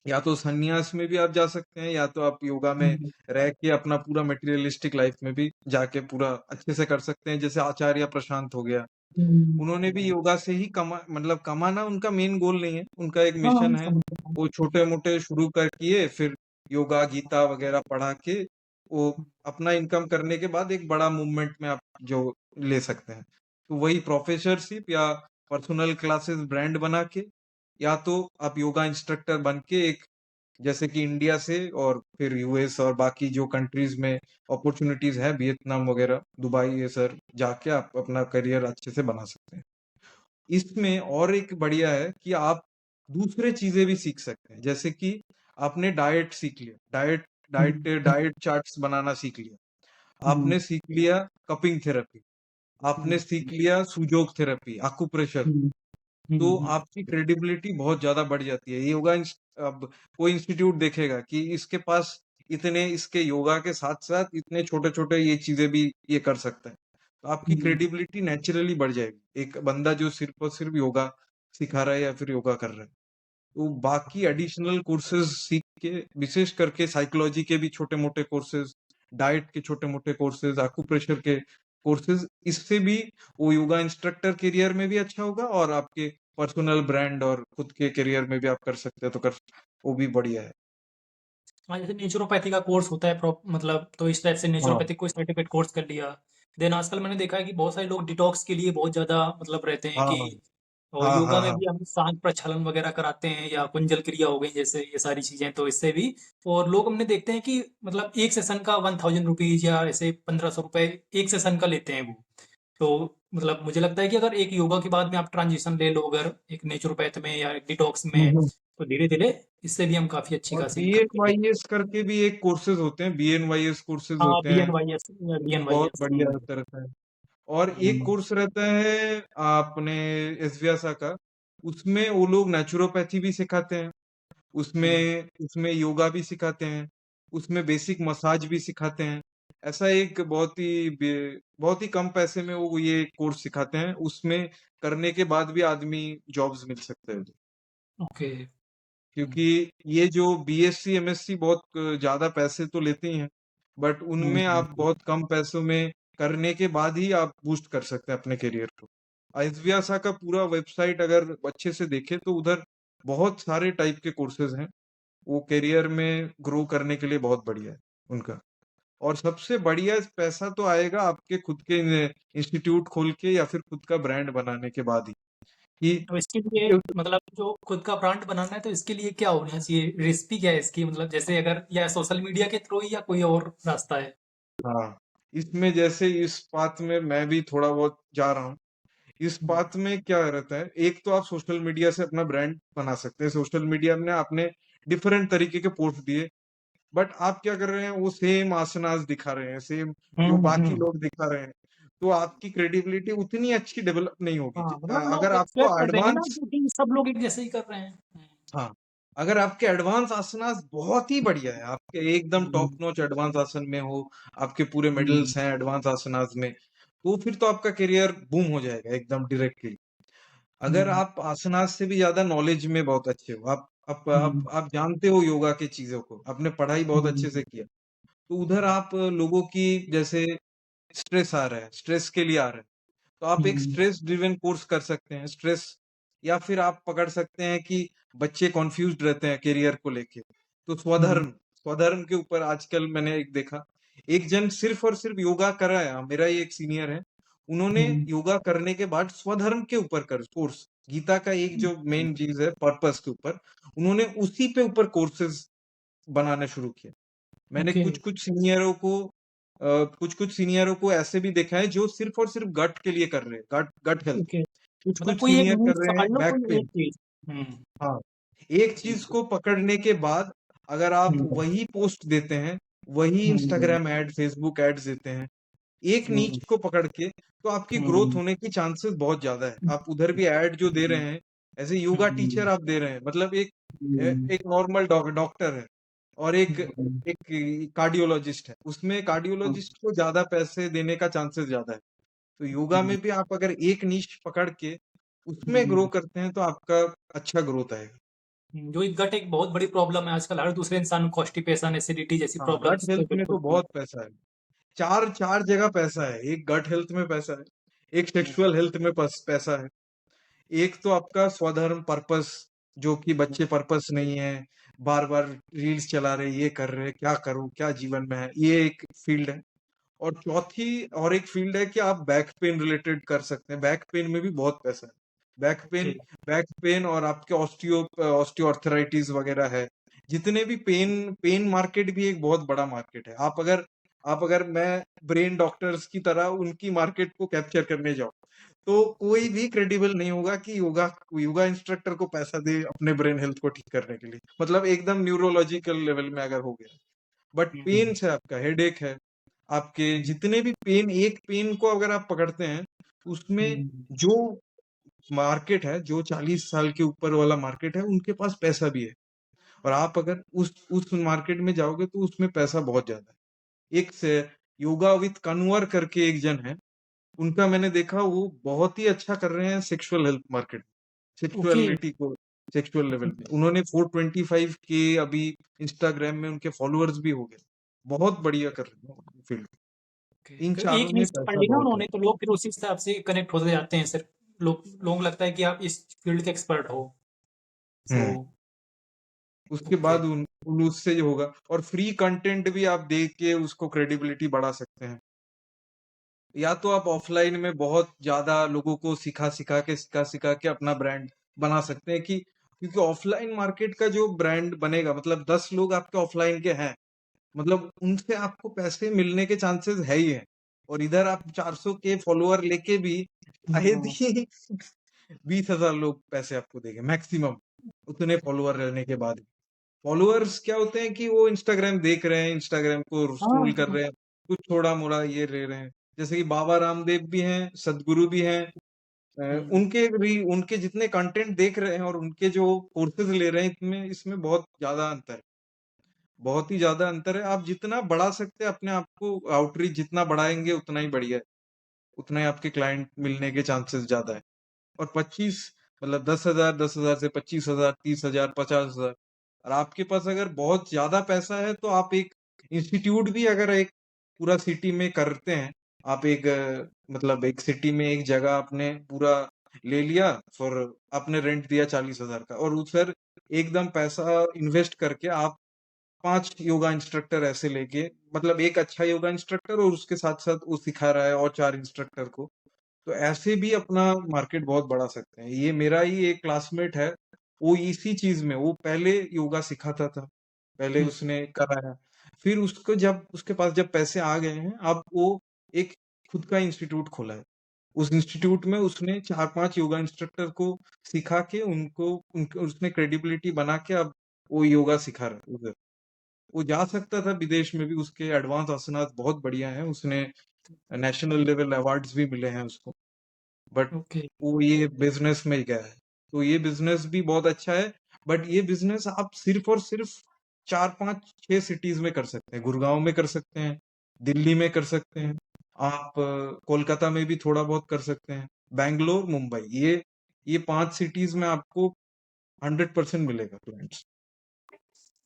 Speaker 2: या तो संन्यास में भी आप जा सकते हैं, या तो आप योगा
Speaker 1: हुँ,
Speaker 2: में
Speaker 1: हुँ।
Speaker 2: रह के अपना पूरा मटेरियलिस्टिक लाइफ में भी जाके पूरा अच्छे से कर सकते हैं। जैसे आचार्य प्रशांत हो गया,
Speaker 1: हुँ।
Speaker 2: उन्होंने भी योगा से ही मतलब कमाना उनका मेन गोल नहीं है, उनका एक
Speaker 1: हाँ, हाँ,
Speaker 2: मिशन है।
Speaker 1: समझ रहा हूँ।
Speaker 2: वो छोटे मोटे शुरू कर किए, फिर योगा गीता वगैरह पढ़ा के वो अपना इनकम करने के बाद एक बड़ा मूवमेंट में आप जो ले सकते हैं, तो वही प्रोफेसरशिप या पर्सनल क्लासेस ब्रांड बना के, या तो आप योगा इंस्ट्रक्टर बन के एक, जैसे कि इंडिया से और फिर यूएस और बाकी जो कंट्रीज में अपॉर्चुनिटीज है, वियतनाम वगैरह, दुबई, ये सर जाके आप अपना करियर अच्छे से बना सकते हैं। इसमें और एक बढ़िया है कि आप दूसरे चीजें भी सीख सकते हैं। जैसे कि आपने डाइट सीख लिया, डाइट
Speaker 1: हुँ,
Speaker 2: डाइट
Speaker 1: हुँ,
Speaker 2: डाइट चार्ट्स बनाना सीख लिया,
Speaker 1: हुँ,
Speaker 2: आपने सीख लिया कपिंग थेरेपी, आपने
Speaker 1: हुँ,
Speaker 2: सीख लिया सुजोग थेरेपी, आकुप्रेशर,
Speaker 1: हुँ,
Speaker 2: तो
Speaker 1: हुँ, हुँ,
Speaker 2: आपकी क्रेडिबिलिटी बहुत ज्यादा बढ़ जाती है। अब कोई इंस्टीट्यूट देखेगा कि इसके पास इतने, इसके योगा के साथ साथ इतने छोटे छोटे ये चीजें भी ये कर सकता है, तो आपकी
Speaker 1: हुँ,
Speaker 2: क्रेडिबिलिटी नेचुरली बढ़ जाएगी, एक बंदा जो सिर्फ और सिर्फ योगा सिखा रहा है या फिर योगा कर रहा है। तो बाकी एडिशनल कोर्सेज सीख के, विशेष करके साइकोलॉजी के भी छोटे मोटे कोर्सेज, डाइट के छोटे मोटे कोर्सेज, आकुप्रेशर के कोर्सेज, इससे भी वो योगा इंस्ट्रक्टर करियर में भी अच्छा होगा, और आपके पर्सनल ब्रांड और खुद के करियर में भी आप कर सकते हैं, तो कर, वो भी बढ़िया है।
Speaker 1: हाँ, जैसे नेचुरोपैथी का कोर्स होता है मतलब तो इस टाइप से
Speaker 2: हाँ
Speaker 1: नेचुरोपैथिक कोई सर्टिफिकेट कोर्स कर लिया। देन आजकल मैंने देखा है कि बहुत सारे लोग डिटॉक्स के लिए बहुत ज़्यादा मतलब रहते हैं
Speaker 2: हाँ
Speaker 1: कि और
Speaker 2: हाँ
Speaker 1: योगा
Speaker 2: हाँ
Speaker 1: में
Speaker 2: हाँ
Speaker 1: भी हम सांख प्रक्षालन वगैरह कराते हैं या कुंजल क्रिया हो गई जैसे ये सारी चीज़ें तो इससे भी और लोग हमने देखते हैं कि मतलब एक सेशन का 1000 रुपीज़ या ऐसे 1500 रुपए एक सेशन का लेते हैं वो। तो मतलब मुझे लगता है कि अगर एक योगा के बाद में आप ट्रांजिशन ले लो अगर एक नेचुरोपैथ में या डिटॉक्स में
Speaker 2: हम्म।
Speaker 1: तो धीरे धीरे इससे भी हम काफ़ी अच्छी
Speaker 2: और
Speaker 1: खासी
Speaker 2: बी
Speaker 1: इनकम
Speaker 2: एन
Speaker 1: कर
Speaker 2: वाई
Speaker 1: लेंगे।
Speaker 2: एस करके भी एक कोर्सेज होते हैं, BNYS कोर्सेज
Speaker 1: हाँ,
Speaker 2: होते हैं,
Speaker 1: बीएनवाईएस
Speaker 2: वो बहुत
Speaker 1: बीएनवाईएस
Speaker 2: बढ़िया रहता है। और एक
Speaker 1: हुँ,
Speaker 2: कोर्स रहता है अपने एसवीआसा का, उसमें वो लोग नेचुरोपैथी भी सिखाते हैं,
Speaker 1: हुँ,
Speaker 2: उसमें उसमें योगा भी सिखाते हैं, उसमें बेसिक मसाज भी सिखाते हैं। ऐसा एक बहुत ही कम पैसे में वो ये कोर्स सिखाते हैं, उसमें करने के बाद भी आदमी जॉब्स मिल सकते हैं।
Speaker 1: ओके। हुँ,
Speaker 2: क्योंकि ये जो बीएससी एमएससी बहुत ज्यादा पैसे तो लेते ही हैं, बट
Speaker 1: हुँ,
Speaker 2: उनमें आप बहुत कम पैसों में करने के बाद ही आप बूस्ट कर सकते हैं अपने करियर को। आईवीआसा का पूरा वेबसाइट अगर अच्छे से देखें तो उधर बहुत सारे टाइप के कोर्सेज हैं, वो करियर में ग्रो करने के लिए बहुत बढ़िया है उनका। और सबसे बढ़िया पैसा तो आएगा आपके खुद के इंस्टीट्यूट खोल के या फिर खुद का ब्रांड बनाने के बाद ही,
Speaker 1: तो इसके लिए
Speaker 2: कि
Speaker 1: मतलब जो खुद का ब्रांड बनाना है तो इसके लिए क्या होना चाहिए? रेसिपी क्या है इसकी? मतलब जैसे अगर या सोशल मीडिया के थ्रू ही या कोई और रास्ता है?
Speaker 2: हाँ, इसमें जैसे इस बात में मैं भी थोड़ा बहुत जा रहा हूँ। इस
Speaker 1: हुँ,
Speaker 2: बात में क्या रहता है, एक तो आप सोशल मीडिया से अपना ब्रांड बना सकते हैं। सोशल मीडिया में आपने डिफरेंट तरीके के पोस्ट दिए, बट आप क्या कर रहे हैं, वो सेम आसनास दिखा रहे हैं, सेम जो
Speaker 1: हुँ,
Speaker 2: बाकी
Speaker 1: हुँ।
Speaker 2: लोग दिखा रहे हैं, तो आपकी क्रेडिबिलिटी उतनी अच्छी डेवलप नहीं होगी।
Speaker 1: हाँ, मतलब
Speaker 2: अगर
Speaker 1: लोग एक्सपेक्ट
Speaker 2: आपको
Speaker 1: कर देंगे ना
Speaker 2: एडवांस,
Speaker 1: क्योंकि सब लोग एक जैसे ही कर रहे हैं।
Speaker 2: हाँ, अगर आपके एडवांस आसनास बहुत ही बढ़िया है, आपके एकदम
Speaker 1: हुँ,
Speaker 2: टॉप नॉच एडवांस आसन में हो, आपके पूरे
Speaker 1: हुँ,
Speaker 2: मेडल्स हैं एडवांस आसनास में, तो फिर तो आपका करियर बूम हो जाएगा एकदम डायरेक्टली। अगर
Speaker 1: हुँ,
Speaker 2: आप आसनास से भी ज्यादा नॉलेज में बहुत अच्छे हो,
Speaker 1: हुँ,
Speaker 2: आप जानते हो योगा की चीजों को, आपने पढ़ाई बहुत
Speaker 1: हुँ,
Speaker 2: अच्छे से किया, तो उधर आप लोगों की, जैसे स्ट्रेस आ रहा है, स्ट्रेस के लिए आ रहा है, तो आप एक
Speaker 1: हुँ,
Speaker 2: स्ट्रेस ड्रिवन कोर्स कर सकते हैं, स्ट्रेस, या फिर आप पकड़ सकते हैं कि बच्चे कॉन्फ्यूज्ड रहते हैं करियर को लेके, तो
Speaker 1: हुँ,
Speaker 2: स्वधर्म, स्वधर्म के ऊपर आजकल मैंने एक देखा, एक जन सिर्फ और सिर्फ योगा कराया, मेरा ही एक सीनियर है, उन्होंने
Speaker 1: हुँ,
Speaker 2: योगा करने के बाद स्वधर्म के ऊपर कर कोर्स, गीता का एक जो मेन चीज है पर्पस के ऊपर, उन्होंने उसी पे ऊपर कोर्सेज बनाने शुरू किए। मैंने
Speaker 1: ओके,
Speaker 2: कुछ कुछ सीनियरों को ऐसे भी देखा है जो सिर्फ और सिर्फ गट के लिए कर रहे हैं, गट गट हेल्थ।
Speaker 1: ओके।
Speaker 2: कुछ
Speaker 1: मतलब
Speaker 2: कुछ
Speaker 1: कोई एक
Speaker 2: सीनियर
Speaker 1: नीश
Speaker 2: कर रहे
Speaker 1: पकड़
Speaker 2: हैं
Speaker 1: लो
Speaker 2: बैक
Speaker 1: कोई एक
Speaker 2: पेन।
Speaker 1: चीज़। हुँ,
Speaker 2: हाँ, एक चीज
Speaker 1: ठीक है।
Speaker 2: को पकड़ने के बाद अगर आप
Speaker 1: हुँ,
Speaker 2: वही पोस्ट देते हैं, वही
Speaker 1: हुँ,
Speaker 2: इंस्टाग्राम एड, फेसबुक एड्स देते हैं, एक
Speaker 1: हुँ,
Speaker 2: नीच को पकड़ के, तो आपकी ग्रोथ
Speaker 1: हुँ,
Speaker 2: होने की चांसेस बहुत ज्यादा है। आप उधर भी एड जो दे
Speaker 1: हुँ,
Speaker 2: रहे हैं, ऐसे योगा टीचर
Speaker 1: हम्म,
Speaker 2: आप दे रहे हैं, मतलब
Speaker 1: हम्म,
Speaker 2: एक नॉर्मल डॉक्टर है और एक
Speaker 1: हम्म,
Speaker 2: एक कार्डियोलॉजिस्ट है, उसमें कार्डियोलॉजिस्ट को ज्यादा पैसे देने का चांसेस ज्यादा है। तो योगा
Speaker 1: हम्म,
Speaker 2: में भी आप अगर एक नीश पकड़ के उसमें ग्रो
Speaker 1: हम्म,
Speaker 2: करते हैं तो आपका अच्छा ग्रोथ आएगा।
Speaker 1: जो एक गट एक बहुत बड़ी प्रॉब्लम है आजकल, हर दूसरे इंसान को कॉन्स्टिपेशन, एसिडिटी जैसी
Speaker 2: हाँ, गट
Speaker 1: प्रॉब्लम्स, तो
Speaker 2: हेल्थ में तो
Speaker 1: बिल्कुल भी।
Speaker 2: बहुत पैसा है। चार चार जगह पैसा है, एक गट हेल्थ में पैसा है, एक
Speaker 1: हम्म,
Speaker 2: सेक्सुअल हेल्थ में पैसा है, एक तो आपका स्वधर्म पर्पस, जो कि बच्चे पर्पस नहीं है, बार बार रील्स चला रहे, ये कर रहे, क्या करूं, क्या जीवन में है, ये एक फील्ड है। और चौथी और एक फील्ड है कि आप बैक पेन रिलेटेड कर सकते हैं, बैक पेन में भी बहुत पैसा है। Back pain,
Speaker 1: okay.
Speaker 2: और आपके ऑस्टियो आर्थराइटिस वगैरह है, जितने भी पेन पेन मार्केट भी एक बहुत बड़ा मार्केट है। आप अगर मैं ब्रेन डॉक्टर्स की तरह उनकी मार्केट को कैप्चर करने जाऊं तो कोई भी क्रेडिबल नहीं होगा कि योगा योगा इंस्ट्रक्टर को पैसा दे अपने ब्रेन हेल्थ को ठीक करने के लिए, मतलब एकदम न्यूरोलॉजिकल लेवल में अगर हो गया। बट
Speaker 1: हम्म,
Speaker 2: पेन्स है, आपका हेडेक है, आपके
Speaker 1: हम्म,
Speaker 2: जितने भी पेन, एक पेन को अगर आप पकड़ते हैं उसमें
Speaker 1: हम्म,
Speaker 2: जो मार्केट है, जो 40 साल के ऊपर वाला मार्केट है, उनके पास पैसा भी है। और आप अगर उस मार्केट में जाओगे तो उसमें पैसा बहुत ज्यादा है। एक से योगा विद कन्वर करके एक जन है, उनका मैंने देखा, वो बहुत ही अच्छा कर रहे हैं sexual health market,
Speaker 1: okay.
Speaker 2: Sexuality को, सेक्सुअल लेवल में उन्होंने 425 के अभी इंस्टाग्राम में उनके फॉलोअर्स भी हो गए। बहुत बढ़िया कर रहे हैं फील्ड।
Speaker 1: ओके,
Speaker 2: इन
Speaker 1: तो
Speaker 2: चारों
Speaker 1: एक
Speaker 2: में
Speaker 1: नीश पकड़
Speaker 2: पैसा
Speaker 1: ली ना
Speaker 2: बहुत है।
Speaker 1: उन्होंने, तो लोग फिर उसी हिसाब से कनेक्ट होते जाते हैं सिर्फ। लोगों को लगता है कि आप इस फील्ड के एक्सपर्ट हो। सो
Speaker 2: हम्म। उसके
Speaker 1: ओके।
Speaker 2: बाद उससे जो होगा, और फ्री कंटेंट भी आप दे के उसको क्रेडिबिलिटी बढ़ा सकते हैं। या तो आप ऑफलाइन में बहुत ज्यादा लोगों को सिखा सिखा के अपना ब्रांड बना सकते हैं, कि क्योंकि ऑफलाइन मार्केट का जो ब्रांड बनेगा, मतलब 10 लोग आपके ऑफलाइन के हैं, मतलब उनसे आपको पैसे मिलने के चांसेस है ही है। और इधर आप 400 के फॉलोअर लेके भी शायद
Speaker 1: हम्म,
Speaker 2: ही 20,000 लोग पैसे आपको देंगे मैक्सिमम, उतने फॉलोअर रहने के बाद। फॉलोअर्स क्या होते हैं कि वो इंस्टाग्राम देख रहे हैं, इंस्टाग्राम को स्क्रॉल कर
Speaker 1: हाँ,
Speaker 2: रहे हैं, कुछ थोड़ा मोड़ा ये ले रहे हैं। जैसे कि बाबा रामदेव भी हैं, सदगुरु भी हैं,
Speaker 1: हम्म,
Speaker 2: उनके जितने कंटेंट देख रहे हैं और उनके जो कोर्सेज ले रहे हैं, इसमें इसमें बहुत ज्यादा अंतर है, बहुत ही ज्यादा अंतर है। आप जितना बढ़ा सकते हैं अपने आप को, आउटरीच जितना बढ़ाएंगे उतना ही बढ़िया है, उतना ही आपके क्लाइंट मिलने के चांसेस ज्यादा है। और 25, मतलब 10,000, 10,000 से 25,000, 30,000, 50,000। और आपके पास अगर बहुत ज्यादा पैसा है तो आप एक इंस्टीट्यूट भी अगर एक पूरा सिटी में करते हैं, आप एक मतलब एक सिटी में एक जगह आपने पूरा ले लिया, फॉर आपने रेंट दिया 40,000 का, और उस सर एकदम पैसा इन्वेस्ट करके आप 5 योगा इंस्ट्रक्टर ऐसे लेके, मतलब एक अच्छा योगा इंस्ट्रक्टर और उसके साथ साथ वो सिखा रहा है और 4 इंस्ट्रक्टर को, तो ऐसे भी अपना मार्केट बहुत बढ़ा सकते हैं। ये मेरा ही एक क्लासमेट है, वो इसी चीज में, वो पहले योगा सिखाता था, पहले
Speaker 1: हम्म,
Speaker 2: उसने कराया, फिर उसको जब उसके पास जब पैसे आ गए हैं, अब वो एक खुद का इंस्टीट्यूट खोला है। उस इंस्टीट्यूट में उसने 4-5 योगा इंस्ट्रक्टर को सिखा के उनको उसने क्रेडिबिलिटी बना के अब वो योगा सिखा रहा है उधर। वो जा सकता था विदेश में भी, उसके एडवांस आसनास बहुत बढ़िया हैं, उसने नेशनल लेवल अवार्ड्स भी मिले हैं उसको, बट
Speaker 1: ओके,
Speaker 2: वो ये बिजनेस में गया है। तो ये बिजनेस भी बहुत अच्छा है, बट ये बिजनेस आप सिर्फ और सिर्फ 4-5-6 सिटीज में कर सकते हैं, गुड़गांव में कर सकते हैं, दिल्ली में कर सकते हैं, आप कोलकाता में भी थोड़ा बहुत कर सकते हैं, बैंगलोर, मुंबई, ये 5 सिटीज में आपको 100% मिलेगा क्लाइंट्स।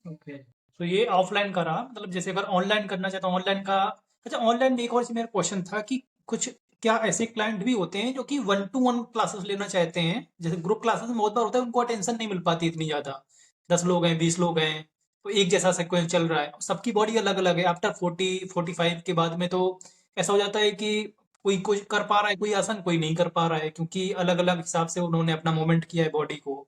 Speaker 1: ओके। तो ये ऑफलाइन का रहा, मतलब जैसे अगर ऑनलाइन करना चाहता हूँ ऑनलाइन का। अच्छा, ऑनलाइन में एक और मेरा क्वेश्चन था कि कुछ क्या ऐसे क्लाइंट भी होते हैं जो कि वन टू वन क्लासेस लेना चाहते हैं? जैसे ग्रुप क्लासेस में बहुत बार होता है उनको अटेंशन नहीं मिल पाती इतनी ज़्यादा, 10 लोग हैं, 20 लोग हैं, तो एक जैसा सीक्वेंस चल रहा है, सबकी बॉडी अलग अलग है। आफ्टर 40 45 के बाद में तो ऐसा हो जाता है कि कोई कुछ कर पा रहा है, कोई आसन, कोई नहीं कर पा रहा है, क्योंकि अलग अलग हिसाब से उन्होंने अपना मूवमेंट किया है बॉडी को।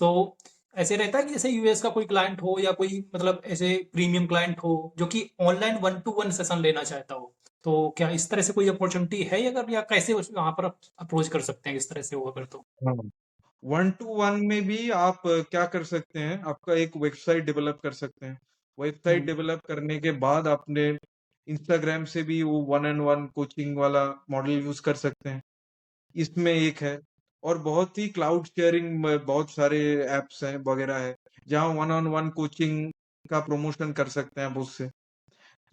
Speaker 1: तो ऐसे रहता है कि जैसे यूएस का कोई क्लाइंट हो या कोई मतलब ऐसे प्रीमियम क्लाइंट हो जो कि online one two one session लेना चाहता हो, तो क्या इस तरह से कोई अपॉर्चुनिटी है अगर, या कैसे वहाँ पर अप्रोच कर सकते हैं, इस तरह से हो अगर तो?
Speaker 2: हाँ, 1-to-1 में भी आप क्या कर सकते हैं, आपका एक वेबसाइट डेवलप कर सकते हैं। वेबसाइट
Speaker 1: हम्म,
Speaker 2: डेवलप करने के बाद आपने इंस्टाग्राम से भी वो 1-on-1 कोचिंग वाला मॉडल यूज कर सकते हैं। इसमें एक है, और बहुत ही क्लाउड शेयरिंग बहुत सारे एप्स हैं वगैरह है, जहाँ वन ऑन वन कोचिंग का प्रमोशन कर सकते हैं आप उससे।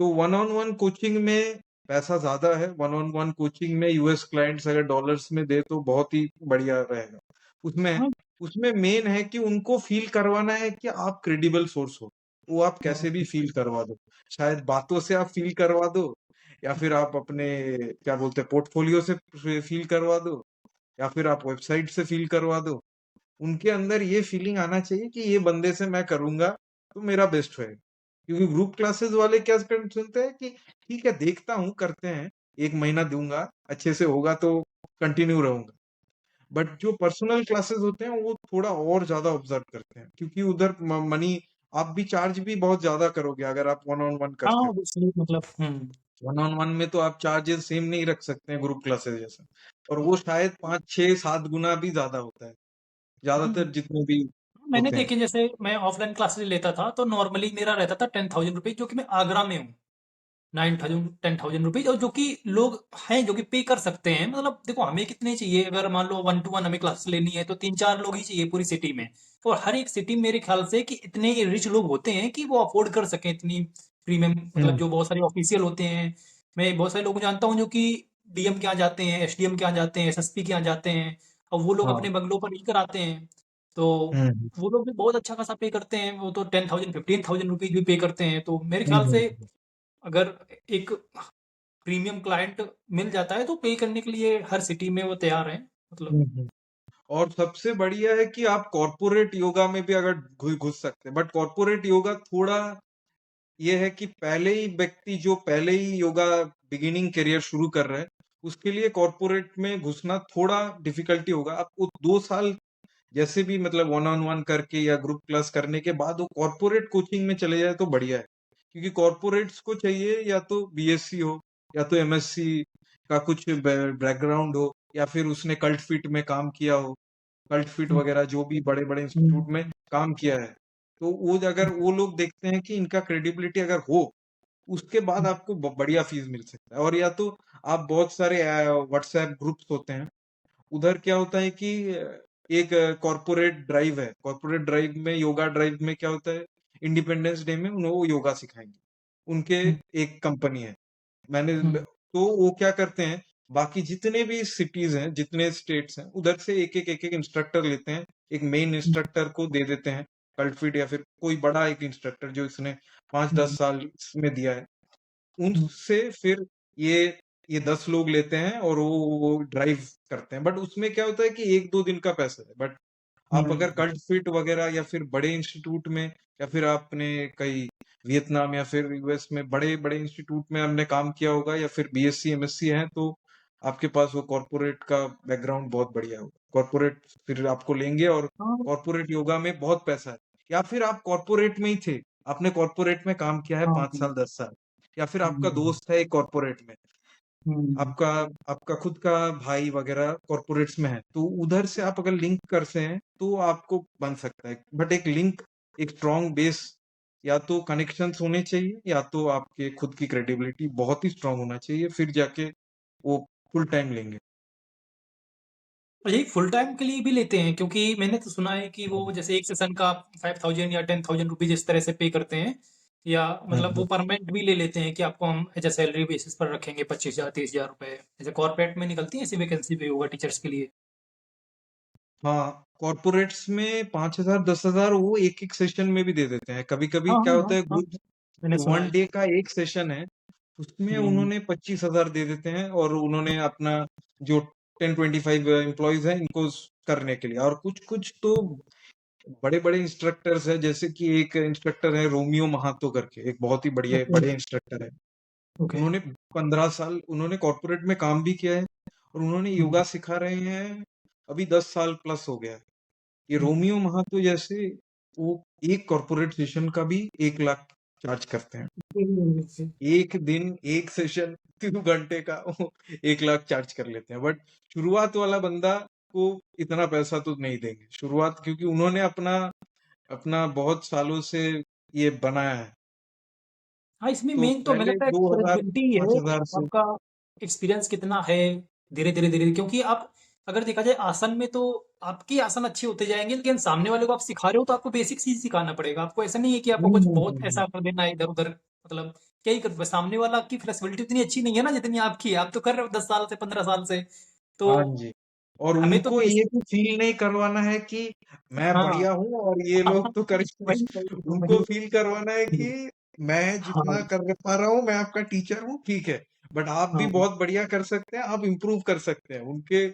Speaker 2: तो वन ऑन वन कोचिंग में पैसा ज्यादा है। वन ऑन वन कोचिंग में यूएस क्लाइंट्स अगर डॉलर्स में दे तो बहुत ही बढ़िया रहेगा। उसमें
Speaker 1: हाँ,
Speaker 2: उसमें मेन है कि उनको फील करवाना है कि आप क्रेडिबल सोर्स हो। वो आप कैसे भी
Speaker 1: हाँ,
Speaker 2: फील करवा दो, शायद बातों से आप फील करवा दो, या फिर आप अपने क्या बोलते हैं पोर्टफोलियो से फील करवा दो, या फिर आप वेबसाइट से फील करवा दो। उनके अंदर ये फीलिंग आना चाहिए कि ये बंदे से मैं करूंगा तो मेरा बेस्ट होएगा। क्योंकि ग्रुप क्लासेस वाले क्या सुनते हैं कि ठीक है देखता हूँ करते हैं, एक महीना दूंगा, अच्छे से होगा तो कंटिन्यू रहूंगा। बट जो पर्सनल क्लासेस होते हैं वो थोड़ा और ज्यादा ऑब्जर्व करते हैं, क्योंकि उधर मनी आप भी चार्ज भी बहुत ज्यादा करोगे अगर आप वन ऑन वन
Speaker 1: हाँ,
Speaker 2: करते हो।
Speaker 1: ऑब्वियसली मतलब
Speaker 2: वन ऑन वन में तो आप चार्जेस सेम नहीं रख सकते हैं ग्रुप क्लासेस जैसा, और वो शायद 5 6 7 गुना भी ज्यादा होता है
Speaker 1: हुँ।
Speaker 2: ज्यादातर जितने भी
Speaker 1: मैंने
Speaker 2: होते हैं।
Speaker 1: देखी, जैसे मैं ऑफलाइन क्लासेस लेता था तो नॉर्मली मेरा रहता था 10,000 रुपीज, जो कि मैं आगरा में हूँ। 9,000 10,000 रुपीज, और जो कि लोग हैं जो कि पे कर सकते हैं। मतलब देखो, हमें कितने चाहिए? अगर मान लो 1 to 1 हमें क्लास लेनी है तो 3 4 लोग ही चाहिए पूरी सिटी में। और हर एक सिटी मेरे ख्याल से कि इतने रिच लोग होते हैं कि वो अफोर्ड कर सकें इतनी प्रीमियम, मतलब
Speaker 2: हम्म।
Speaker 1: जो बहुत सारे ऑफिशियल होते हैं। मैं बहुत सारे लोगों को जानता हूँ जो कि डीएम के यहाँ जाते हैं, एसडीएम के यहाँ जाते हैं, एसएसपी के यहाँ जाते हैं, और वो लोग
Speaker 2: हाँ।
Speaker 1: अपने बंगलों पर ही कराते हैं। तो
Speaker 2: हम्म।
Speaker 1: वो लोग भी बहुत अच्छा खासा पे करते हैं। वो तो 10,000 15,000 रुपीज भी पे करते हैं। तो मेरे ख्याल
Speaker 2: हम्म।
Speaker 1: से अगर एक प्रीमियम क्लाइंट मिल जाता है तो पे करने के लिए हर सिटी में वो तैयार हैं, मतलब।
Speaker 2: हम्म। और सबसे बढ़िया है कि आप कॉर्पोरेट योगा में भी अगर घुस सकते हैं, बट कॉर्पोरेट योगा थोड़ा ये है कि पहले ही व्यक्ति जो पहले ही योगा बिगिनिंग करियर शुरू कर रहे हैं, उसके लिए कॉर्पोरेट में घुसना थोड़ा डिफिकल्टी होगा। आपको 2 साल जैसे भी मतलब वन ऑन वन करके या ग्रुप क्लास करने के बाद वो कॉर्पोरेट कोचिंग में चले जाए तो बढ़िया है। क्योंकि कॉर्पोरेट्स को चाहिए या तो बीएससी हो, या तो एमएससी का कुछ बैकग्राउंड हो, या फिर उसने कल्ट फिट में काम किया हो, कल्ट फिट
Speaker 1: हुँ,
Speaker 2: वगैरह जो भी बड़े बड़े इंस्टीट्यूट में
Speaker 1: हुँ,
Speaker 2: काम किया है। तो वो अगर वो लोग देखते हैं कि इनका क्रेडिबिलिटी अगर हो, उसके बाद
Speaker 1: हुँ,
Speaker 2: आपको बढ़िया फीस मिल सकता है। और या तो आप बहुत सारे व्हाट्सएप ग्रुप्स होते हैं, उधर क्या होता है कि एक कॉर्पोरेट ड्राइव है, कॉर्पोरेट ड्राइव में योगा ड्राइव में क्या होता है, इंडिपेंडेंस डे में उन्हें वो योगा सिखाएंगे, उनके
Speaker 1: हुँ,
Speaker 2: एक कंपनी है। मैंने
Speaker 1: हुँ,
Speaker 2: तो वो क्या करते हैं, बाकी जितने भी सिटीज हैं जितने स्टेट्स हैं उधर से एक एक इंस्ट्रक्टर लेते हैं, एक मेन
Speaker 1: हुँ,
Speaker 2: इंस्ट्रक्टर को दे देते हैं कल्टफिट, या फिर कोई बड़ा एक इंस्ट्रक्टर जो इसने 5 10 साल इसमें दिया है,
Speaker 1: हुँ,
Speaker 2: उनसे फिर ये ये 10 लोग लेते हैं और वो ड्राइव करते हैं। बट उसमें क्या होता है कि 1 2 दिन का पैसा है। बट आप अगर
Speaker 1: हुँ,
Speaker 2: कल्ट फिट वगैरह या फिर बड़े इंस्टीट्यूट में, या फिर आपने कई वियतनाम या फिर यूएस में बड़े बड़े इंस्टीट्यूट में हमने काम किया होगा, या फिर बीएससी एमएससी है, तो आपके पास वो कॉर्पोरेट का बैकग्राउंड बहुत बढ़िया होगा, कॉर्पोरेट फिर आपको लेंगे। और
Speaker 1: हाँ,
Speaker 2: कॉर्पोरेट योगा में बहुत पैसा है। या फिर आप कॉर्पोरेट में ही थे, आपने कॉर्पोरेट में काम किया है
Speaker 1: हाँ,
Speaker 2: 5 साल 10 साल, या फिर आपका
Speaker 1: हुँ,
Speaker 2: दोस्त है एक कॉर्पोरेट में,
Speaker 1: हुँ,
Speaker 2: आपका आपका खुद का भाई वगैरह कॉर्पोरेट्स में है, तो उधर से आप अगर लिंक करते हैं तो आपको बन सकता है। बट एक लिंक, एक स्ट्रॉन्ग बेस, या तो कनेक्शंस होने चाहिए, या तो आपके खुद की क्रेडिबिलिटी बहुत ही स्ट्रांग होना चाहिए, फिर जाके वो फुल टाइम लेंगे।
Speaker 1: और यही फुल टाइम के लिए भी लेते हैं, क्योंकि मैंने तो सुना है कि वो जैसे एक सेशन का 5,000 या 10,000 रुपीज इस तरह से पे करते हैं, या मतलब वो
Speaker 2: हम्म।
Speaker 1: परमानेंट भी ले लेते हैं कि आपको हम एज ए सैलरी बेसिस पर रखेंगे 25,000 30,000 रुपए, जैसे कॉर्पोरेट में निकलती है ऐसी वैकेंसी भी होगा टीचर्स के लिए।
Speaker 2: हाँ, कॉर्पोरेट्स में 5 हजार 10 हजार वो एक एक सेशन में भी दे देते हैं। कभी कभी
Speaker 1: हाँ,
Speaker 2: क्या
Speaker 1: हाँ, हाँ,
Speaker 2: होता है,
Speaker 1: हाँ,
Speaker 2: ग्रुप
Speaker 1: मैंने सुना
Speaker 2: वन
Speaker 1: है।
Speaker 2: डे का एक सेशन है, उसमें
Speaker 1: हम्म,
Speaker 2: उन्होंने 25 हजार दे देते हैं, और उन्होंने अपना जो 10 25 एम्प्लॉयज हैं इनको करने के लिए। और कुछ कुछ तो बड़े बड़े इंस्ट्रक्टर्स हैं, जैसे कि एक इंस्ट्रक्टर है रोमियो महातो करके, एक बहुत ही बढ़िया
Speaker 1: ओके,
Speaker 2: बड़े इंस्ट्रक्टर है।
Speaker 1: ओके।
Speaker 2: उन्होंने 15 साल उन्होंने कॉर्पोरेट में काम भी किया है, और उन्होंने
Speaker 1: हम्म,
Speaker 2: योगा सिखा रहे हैं अभी 10 साल प्लस हो गया है। ये
Speaker 1: हम्म,
Speaker 2: रोमियो महातो जैसे, वो एक कॉर्पोरेट सेशन का भी 1 लाख चार्ज करते हैं।
Speaker 1: हम्म।
Speaker 2: एक दिन एक सेशन 3 घंटे का वो 1 लाख चार्ज कर लेते हैं। बट शुरुआत वाला बंदा को इतना पैसा तो नहीं देंगे शुरुआत, क्योंकि उन्होंने अपना अपना बहुत सालों से ये बनाया है।
Speaker 1: हाँ, इसमें
Speaker 2: तो
Speaker 1: मेन तो मुझे
Speaker 2: पहले
Speaker 1: लगता है
Speaker 2: 2 हजार
Speaker 1: क्रेडिबिलिटी
Speaker 2: पांच
Speaker 1: है,
Speaker 2: हजार से।
Speaker 1: आपका एक्सपीरियंस कितना है। धीरे धीरे धीरे, क्योंकि आप अगर देखा जाए आसन में तो आपके आसन अच्छे होते जाएँगे, लेकिन सामने वाले को आप सिखा रहे हो तो आपको बेसिक चीज़ सिखाना पड़ेगा। आपको ऐसा नहीं है कि आपको
Speaker 2: हुँ,
Speaker 1: कुछ
Speaker 2: हुँ,
Speaker 1: बहुत
Speaker 2: हुँ, हुँ।
Speaker 1: ऐसा कर देना है इधर-उधर, मतलब क्या ही कर सामने वाला, आपकी फ्लेक्सिबिलिटी उतनी अच्छी नहीं है ना जितनी आपकी है। आप तो कर रहे हो 10 साल से, 15 साल से। तो
Speaker 2: हाँ जी। और
Speaker 1: हमें तो
Speaker 2: उनको ये
Speaker 1: बेसिक।
Speaker 2: भी फ़ील नहीं करवाना है कि मैं
Speaker 1: हाँ।
Speaker 2: बढ़िया हूँ और ये लोग तो कर ही नहीं।
Speaker 1: वही, वही,
Speaker 2: उनको
Speaker 1: वही।
Speaker 2: फ़ील करवाना है कि मैं
Speaker 1: हाँ,
Speaker 2: जितना कर पा रहा हूँ, मैं आपका टीचर हूँ, ठीक है। बट आप भी
Speaker 1: हाँ।
Speaker 2: बहुत बढ़िया कर सकते हैं, आप इम्प्रूव कर सकते हैं। उनके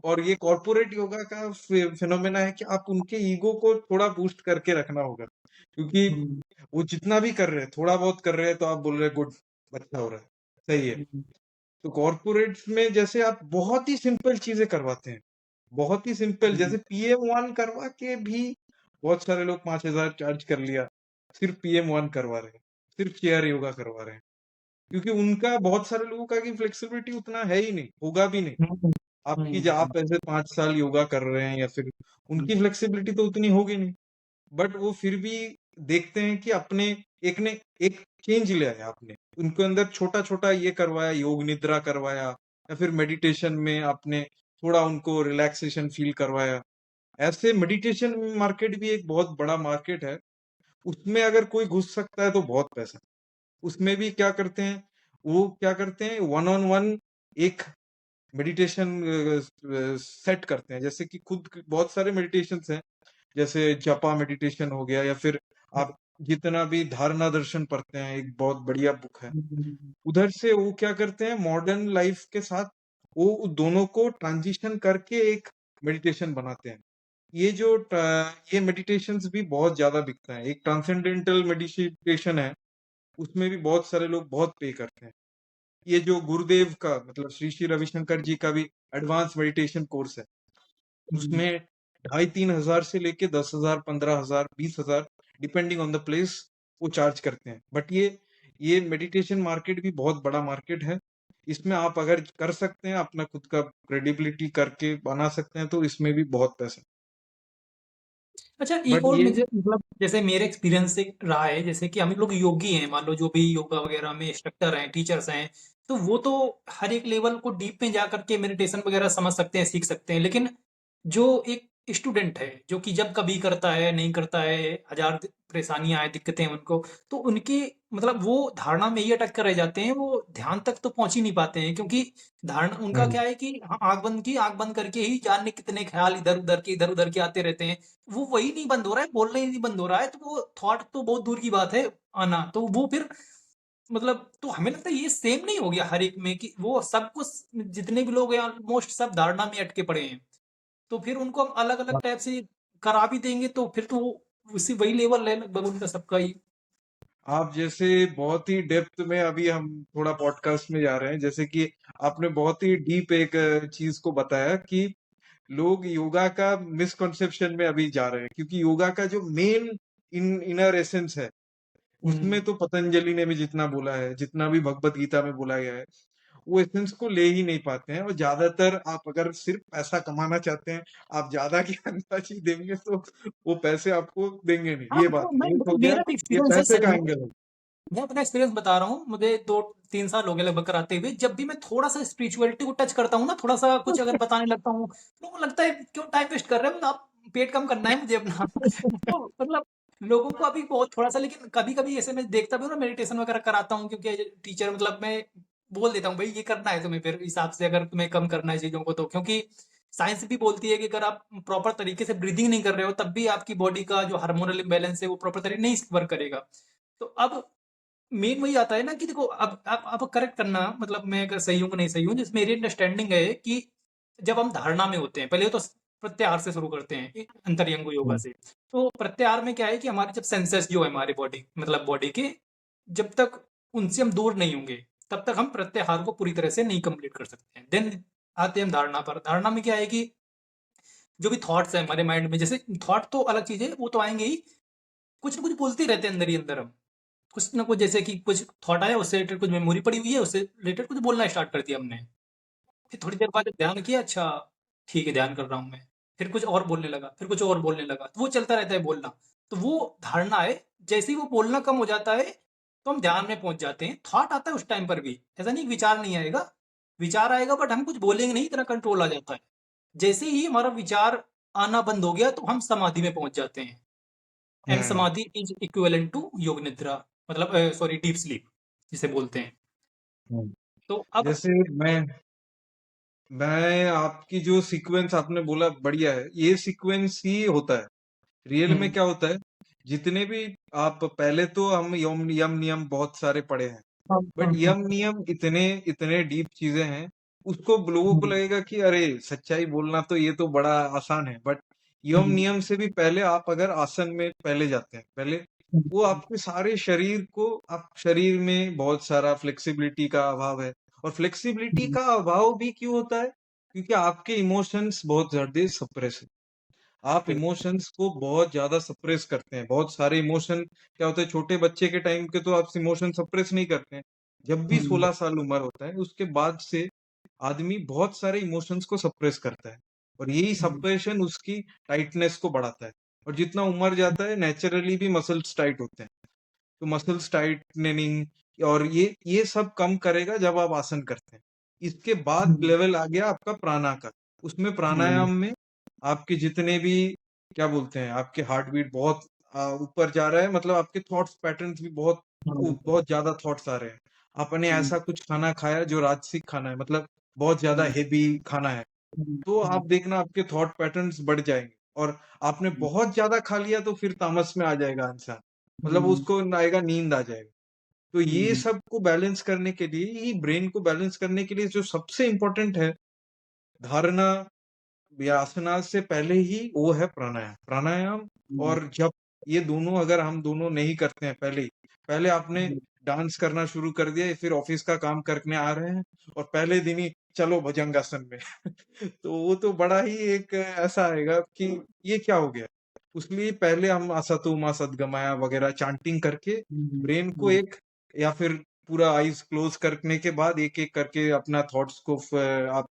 Speaker 2: और ये कॉर्पोरेट योगा का फिनोमेना है कि आप उनके ईगो को थोड़ा बूस्ट करके रखना होगा। क्योंकि
Speaker 1: हुँ,
Speaker 2: वो जितना भी कर रहे हैं, थोड़ा बहुत कर रहे हैं तो आप बोल रहे हैं गुड, अच्छा हो रहा है, सही है।
Speaker 1: हुँ,
Speaker 2: तो कॉर्पोरेट्स में जैसे आप बहुत ही सिंपल चीजें करवाते हैं, बहुत ही सिंपल,
Speaker 1: हुँ,
Speaker 2: जैसे PM1 करवा के भी बहुत सारे लोग 5,000 चार्ज कर लिया, सिर्फ PM1 करवा रहे हैं, सिर्फ चेयर योगा करवा रहे हैं, क्योंकि उनका बहुत सारे लोगों का की फ्लेक्सिबिलिटी उतना है ही नहीं, होगा भी नहीं।
Speaker 1: हुँ,
Speaker 2: आपकी
Speaker 1: हुँ,
Speaker 2: जो आप ऐसे 5 साल योगा कर रहे हैं या फिर
Speaker 1: हुँ,
Speaker 2: उनकी फ्लेक्सिबिलिटी तो उतनी होगी नहीं, बट वो फिर भी देखते हैं कि अपने एक ने एक चेंज ले आया, आपने उनके अंदर छोटा छोटा ये करवाया, योग निद्रा करवाया या फिर मेडिटेशन में आपने थोड़ा उनको रिलैक्सेशन फील करवाया। ऐसे मेडिटेशन मार्केट भी एक बहुत बड़ा मार्केट है, उसमें अगर कोई घुस सकता है तो बहुत पैसा। उसमें भी क्या करते हैं, वो क्या करते हैं, वन ऑन वन एक मेडिटेशन सेट करते हैं, जैसे कि खुद बहुत सारे मेडिटेशंस हैं, जैसे जपा मेडिटेशन हो गया, या फिर आप जितना भी धारणा दर्शन पढ़ते हैं, एक बहुत बढ़िया बुक है।
Speaker 1: हुँ,
Speaker 2: उधर से वो क्या करते हैं, मॉडर्न लाइफ के साथ वो दोनों को ट्रांजिशन करके एक मेडिटेशन बनाते हैं। ये जो ये मेडिटेशंस भी बहुत ज्यादा बिकता है। एक ट्रांसेंडेंटल मेडिटेशन है, उसमें भी बहुत सारे लोग बहुत पे करते हैं। ये जो गुरुदेव का मतलब श्री श्री रविशंकर जी का भी एडवांस मेडिटेशन कोर्स है,
Speaker 1: हुँ।
Speaker 2: उसमें 2,500-3,000 से लेके 10,000, 15,000, 20,000, डिपेंडिंग ऑन द प्लेस, वो चार्ज करते हैं। बट ये मेडिटेशन मार्केट भी बहुत बड़ा मार्केट है। इसमें आप अगर कर सकते हैं, अपना खुद का क्रेडिबिलिटी करके बना सकते हैं, तो इसमें भी बहुत पैसा।
Speaker 1: अच्छा, एक
Speaker 2: बट
Speaker 1: और
Speaker 2: ये
Speaker 1: मुझे मतलब जैसे मेरे एक्सपीरियंस से रहा है, जैसे कि हम लोग योगी हैं, मान लो जो भी योगा वगैरह में इंस्ट्रक्टर हैं, टीचर्स हैं, तो वो तो हर एक लेवल को डीप में जा करके मेडिटेशन वगैरह समझ सकते हैं, सीख सकते हैं। लेकिन जो एक स्टूडेंट है, जो कि जब कभी करता है, नहीं करता है, हजार परेशानियां आए, दिक्कतें हैं उनको, तो उनकी मतलब वो धारणा में ही अटक कर रह जाते हैं, वो ध्यान तक तो पहुंच ही नहीं पाते हैं, क्योंकि धारणा उनका
Speaker 2: हम्म,
Speaker 1: क्या है कि हाँ, आंख बंद की, आंख बंद करके ही जाने कितने ख्याल इधर उधर के आते रहते हैं। वो वही नहीं बंद हो रहा है, बोलना ही नहीं बंद हो रहा है, तो वो थॉट तो बहुत दूर की बात है आना। तो वो फिर मतलब तो हमें लगता है ये सेम नहीं हो गया हर एक में, कि वो सब कुछ, जितने भी लोग हैं ऑलमोस्ट सब धारणा में अटके पड़े हैं। तो फिर उनको हम अलग-अलग टाइप से करा भी देंगे तो फिर तो उसी वही लेवल है लगभग उनका सबका ही।
Speaker 2: आप जैसे बहुत ही डेप्थ में अभी हम थोड़ा पॉडकास्ट में जा रहे हैं, जैसे कि आपने बहुत ही डीप एक चीज को बताया कि लोग योगा का मिसकंसेप्शन में अभी जा रहे हैं, क्योंकि योगा का जो मेन इनर एसेंस है, उसमें
Speaker 1: हुँ।
Speaker 2: तो पतंजलि ने भी जितना बोला है, जितना भी भगवत गीता में बोला गया है, वो एसेंस को ले ही नहीं पाते हैं। और ज्यादातर आप अगर सिर्फ पैसा कमाना चाहते हैं, आप ज्यादा ज्ञानबाजी देंगे तो वो पैसे आपको देंगे नहीं,
Speaker 1: हाँ,
Speaker 2: ये बात
Speaker 1: मतलब
Speaker 2: है, एक हो गया,
Speaker 1: मेरा भी
Speaker 2: ये
Speaker 1: एक्सपीरियंस है
Speaker 2: पैसे
Speaker 1: सच
Speaker 2: का
Speaker 1: में।
Speaker 2: एंगल है।
Speaker 1: मैं अपना एक्सपीरियंस बता रहा हूँ, मुझे 2-3 साल हो गए लगभग कराते हुए। जब भी मैं थोड़ा-सा स्पिरिचुअलिटी को टच करता हूँ ना, थोड़ा-सा कुछ अगर बताने लगता हूँ, तो लोगों को लगता है क्यों टाइम वेस्ट कर रहे हो आप, पेट कम करना है मुझे अपना। तो मतलब लोगों को अभी बहुत थोड़ा-सा, लेकिन कभी-कभी ऐसे मैं देखता भी हूँ ना, मेडिटेशन वगैरह कराता हूँ, क्योंकि एज़ अ टीचर मतलब मैं बोल देता हूँ, भई ये करना है तुम्हें फिर हिसाब से, अगर तुम्हें कम करना है चीज़ों को तो। क्योंकि साइंस भी बोलती है कि अगर आप प्रॉपर तरीके से ब्रीथिंग नहीं कर रहे हो, तब भी आपकी बॉडी का जो हार्मोनल इम्बैलेंस है, वो प्रॉपर तरीके नहीं वर्क करेगा। तो अब मेन वही आता है ना कि देखो, अब आप करेक्ट करना, मतलब मैं अगर सही हूँ कि नहीं सही हूँ, जिसमें मेरी अंडरस्टैंडिंग है कि जब हम धारणा में होते हैं, पहले तो प्रत्याहार से शुरू करते हैं, अंतर्यंग योगा
Speaker 2: हम्म,
Speaker 1: से। तो प्रत्याहार में क्या है कि हमारे जब सेंसेस जो है हमारे बॉडी मतलब बॉडी के, जब तक उनसे हम दूर नहीं होंगे, तब तक हम प्रत्याहार को पूरी तरह से नहीं कंप्लीट कर सकते हैं। देन आते हैं हम धारणा पर। धारणा में क्या है कि जो भी थॉट्स हैं हमारे माइंड में, जैसे थॉट तो अलग चीज है, वो तो आएंगे ही, कुछ ना कुछ बोलते ही रहते हैं अंदर ही अंदर हम। कुछ ना कुछ, जैसे कि कुछ थॉट आया, उससे रिलेटेड कुछ मेमोरी पड़ी हुई है, उससे रिलेटेड कुछ बोलना स्टार्ट कर दिया हमने। फिर थोड़ी देर बाद जब ध्यान किया, अच्छा ठीक है ध्यान कर रहा हूँ मैं, फिर कुछ और बोलने लगा, फिर कुछ और बोलने लगा, तो वो चलता रहता है बोलना। तो वो धारणा है। जैसे ही वो बोलना कम हो जाता है, तो हम ध्यान में पहुंच जाते हैं। थॉट आता है उस टाइम पर भी, ऐसा नहीं कि विचार नहीं आएगा, विचार आएगा बट हम कुछ बोलेंगे नहीं, इतना कंट्रोल आ जाता है। जैसे ही हमारा विचार आना बंद हो गया तो हम समाधि में पहुंच जाते हैं। एंड
Speaker 2: हम्म
Speaker 1: समाधि इज इक्विवेलेंट टू योग निद्रा, मतलब सॉरी डीप स्लीप जिसे बोलते हैं।
Speaker 2: हम्म।
Speaker 1: तो अब
Speaker 2: जैसे मैं मैं आपकी जो सीक्वेंस आपने बोला बढ़िया है, ये सीक्वेंस ही होता है। रियल में
Speaker 1: हम्म,
Speaker 2: क्या होता है, जितने भी आप पहले तो हम यम यम नियम बहुत सारे पढ़े हैं,
Speaker 1: हम
Speaker 2: बट यम नियम इतने इतने डीप चीजें हैं, उसको लोगों को
Speaker 1: हम्म,
Speaker 2: लगेगा कि अरे सच्चाई बोलना तो ये तो बड़ा आसान है, बट यम
Speaker 1: हम्म,
Speaker 2: नियम से भी पहले आप अगर आसन में पहले जाते हैं, पहले वो
Speaker 1: हम्म,
Speaker 2: आपके सारे शरीर को, आप शरीर में बहुत सारा फ्लेक्सिबिलिटी का अभाव है। और फ्लेक्सिबिलिटी
Speaker 1: हम्म,
Speaker 2: का अभाव भी क्यों होता है, क्योंकि आपके इमोशंस बहुत ज्यादा सप्रेस है। आप
Speaker 1: बिल्कुल,
Speaker 2: इमोशंस को बहुत ज्यादा सप्रेस करते हैं, बहुत सारे इमोशन। क्या होता है, छोटे बच्चे के टाइम के तो आप इमोशन सप्रेस नहीं करते हैं। जब भी
Speaker 1: हम्म,
Speaker 2: 16 साल उम्र होता है उसके बाद से आदमी बहुत सारे इमोशंस को सप्रेस करता है, और यही
Speaker 1: हम्म,
Speaker 2: सप्रेशन उसकी टाइटनेस को बढ़ाता है। और जितना उम्र जाता है नेचुरली भी मसल्स टाइट होते हैं, तो मसल्स टाइटनिंग और ये सब कम करेगा जब आप आसन करते हैं। इसके बाद
Speaker 1: हम्म,
Speaker 2: लेवल आ गया आपका प्राणा का। उसमें
Speaker 1: हम्म,
Speaker 2: प्राणायाम में आपके जितने भी, क्या बोलते हैं, आपके हार्ट बीट बहुत ऊपर जा रहा है, मतलब आपके थॉट्स पैटर्न्स भी बहुत
Speaker 1: हम्म,
Speaker 2: बहुत ज्यादा थॉट्स आ रहे हैं। आपने ऐसा कुछ खाना खाया जो राजसिक खाना है, मतलब बहुत ज्यादा
Speaker 1: हम्म,
Speaker 2: हेवी खाना है, तो
Speaker 1: हम्म,
Speaker 2: आप देखना आपके थॉट पैटर्न्स बढ़ जाएंगे। और आपने बहुत ज्यादा खा लिया तो फिर तामस में आ जाएगा इंसान, मतलब
Speaker 1: हम्म,
Speaker 2: उसको आएगा, नींद आ जाएगा। तो ये
Speaker 1: हम्म,
Speaker 2: सब को बैलेंस करने के लिए, ये ब्रेन को बैलेंस करने के लिए जो सबसे इम्पोर्टेंट है, धारणा या आसनास से पहले ही वो है प्राणायाम। प्राणायाम
Speaker 1: हम्म,
Speaker 2: और जब, ये दोनों अगर हम दोनों नहीं करते हैं, पहले ही, पहले आपने डांस करना शुरू कर दिया या फिर ऑफिस का काम करने आ रहे हैं और पहले दिन ही चलो भुजंगासन में तो वो तो बड़ा ही एक ऐसा आएगा कि ये क्या हो गया। उसलिए पहले हम असतो मा सद्गमया वगैरह चांटिंग करके
Speaker 1: हम्म,
Speaker 2: ब्रेन को
Speaker 1: हम्म,
Speaker 2: एक, या फिर पूरा आईज क्लोज करने के बाद एक एक करके अपना थॉट्स को आप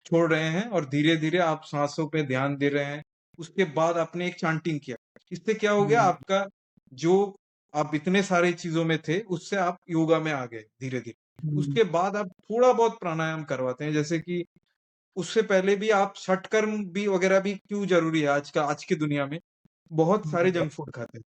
Speaker 2: छोड़ रहे हैं और धीरे धीरे आप सांसों पे ध्यान दे रहे हैं। उसके बाद आपने एक चांटिंग किया, इससे क्या हो गया,
Speaker 1: हम्म,
Speaker 2: आपका जो आप इतने सारे चीजों में थे उससे आप योगा में आ गए धीरे धीरे।
Speaker 1: हम्म,
Speaker 2: उसके बाद आप थोड़ा बहुत प्राणायाम करवाते हैं, जैसे कि उससे पहले भी आप षटकर्म भी वगैरह भी क्यों जरूरी है आज की दुनिया में, बहुत सारे
Speaker 1: हम्म,
Speaker 2: जंक फूड खाते हैं।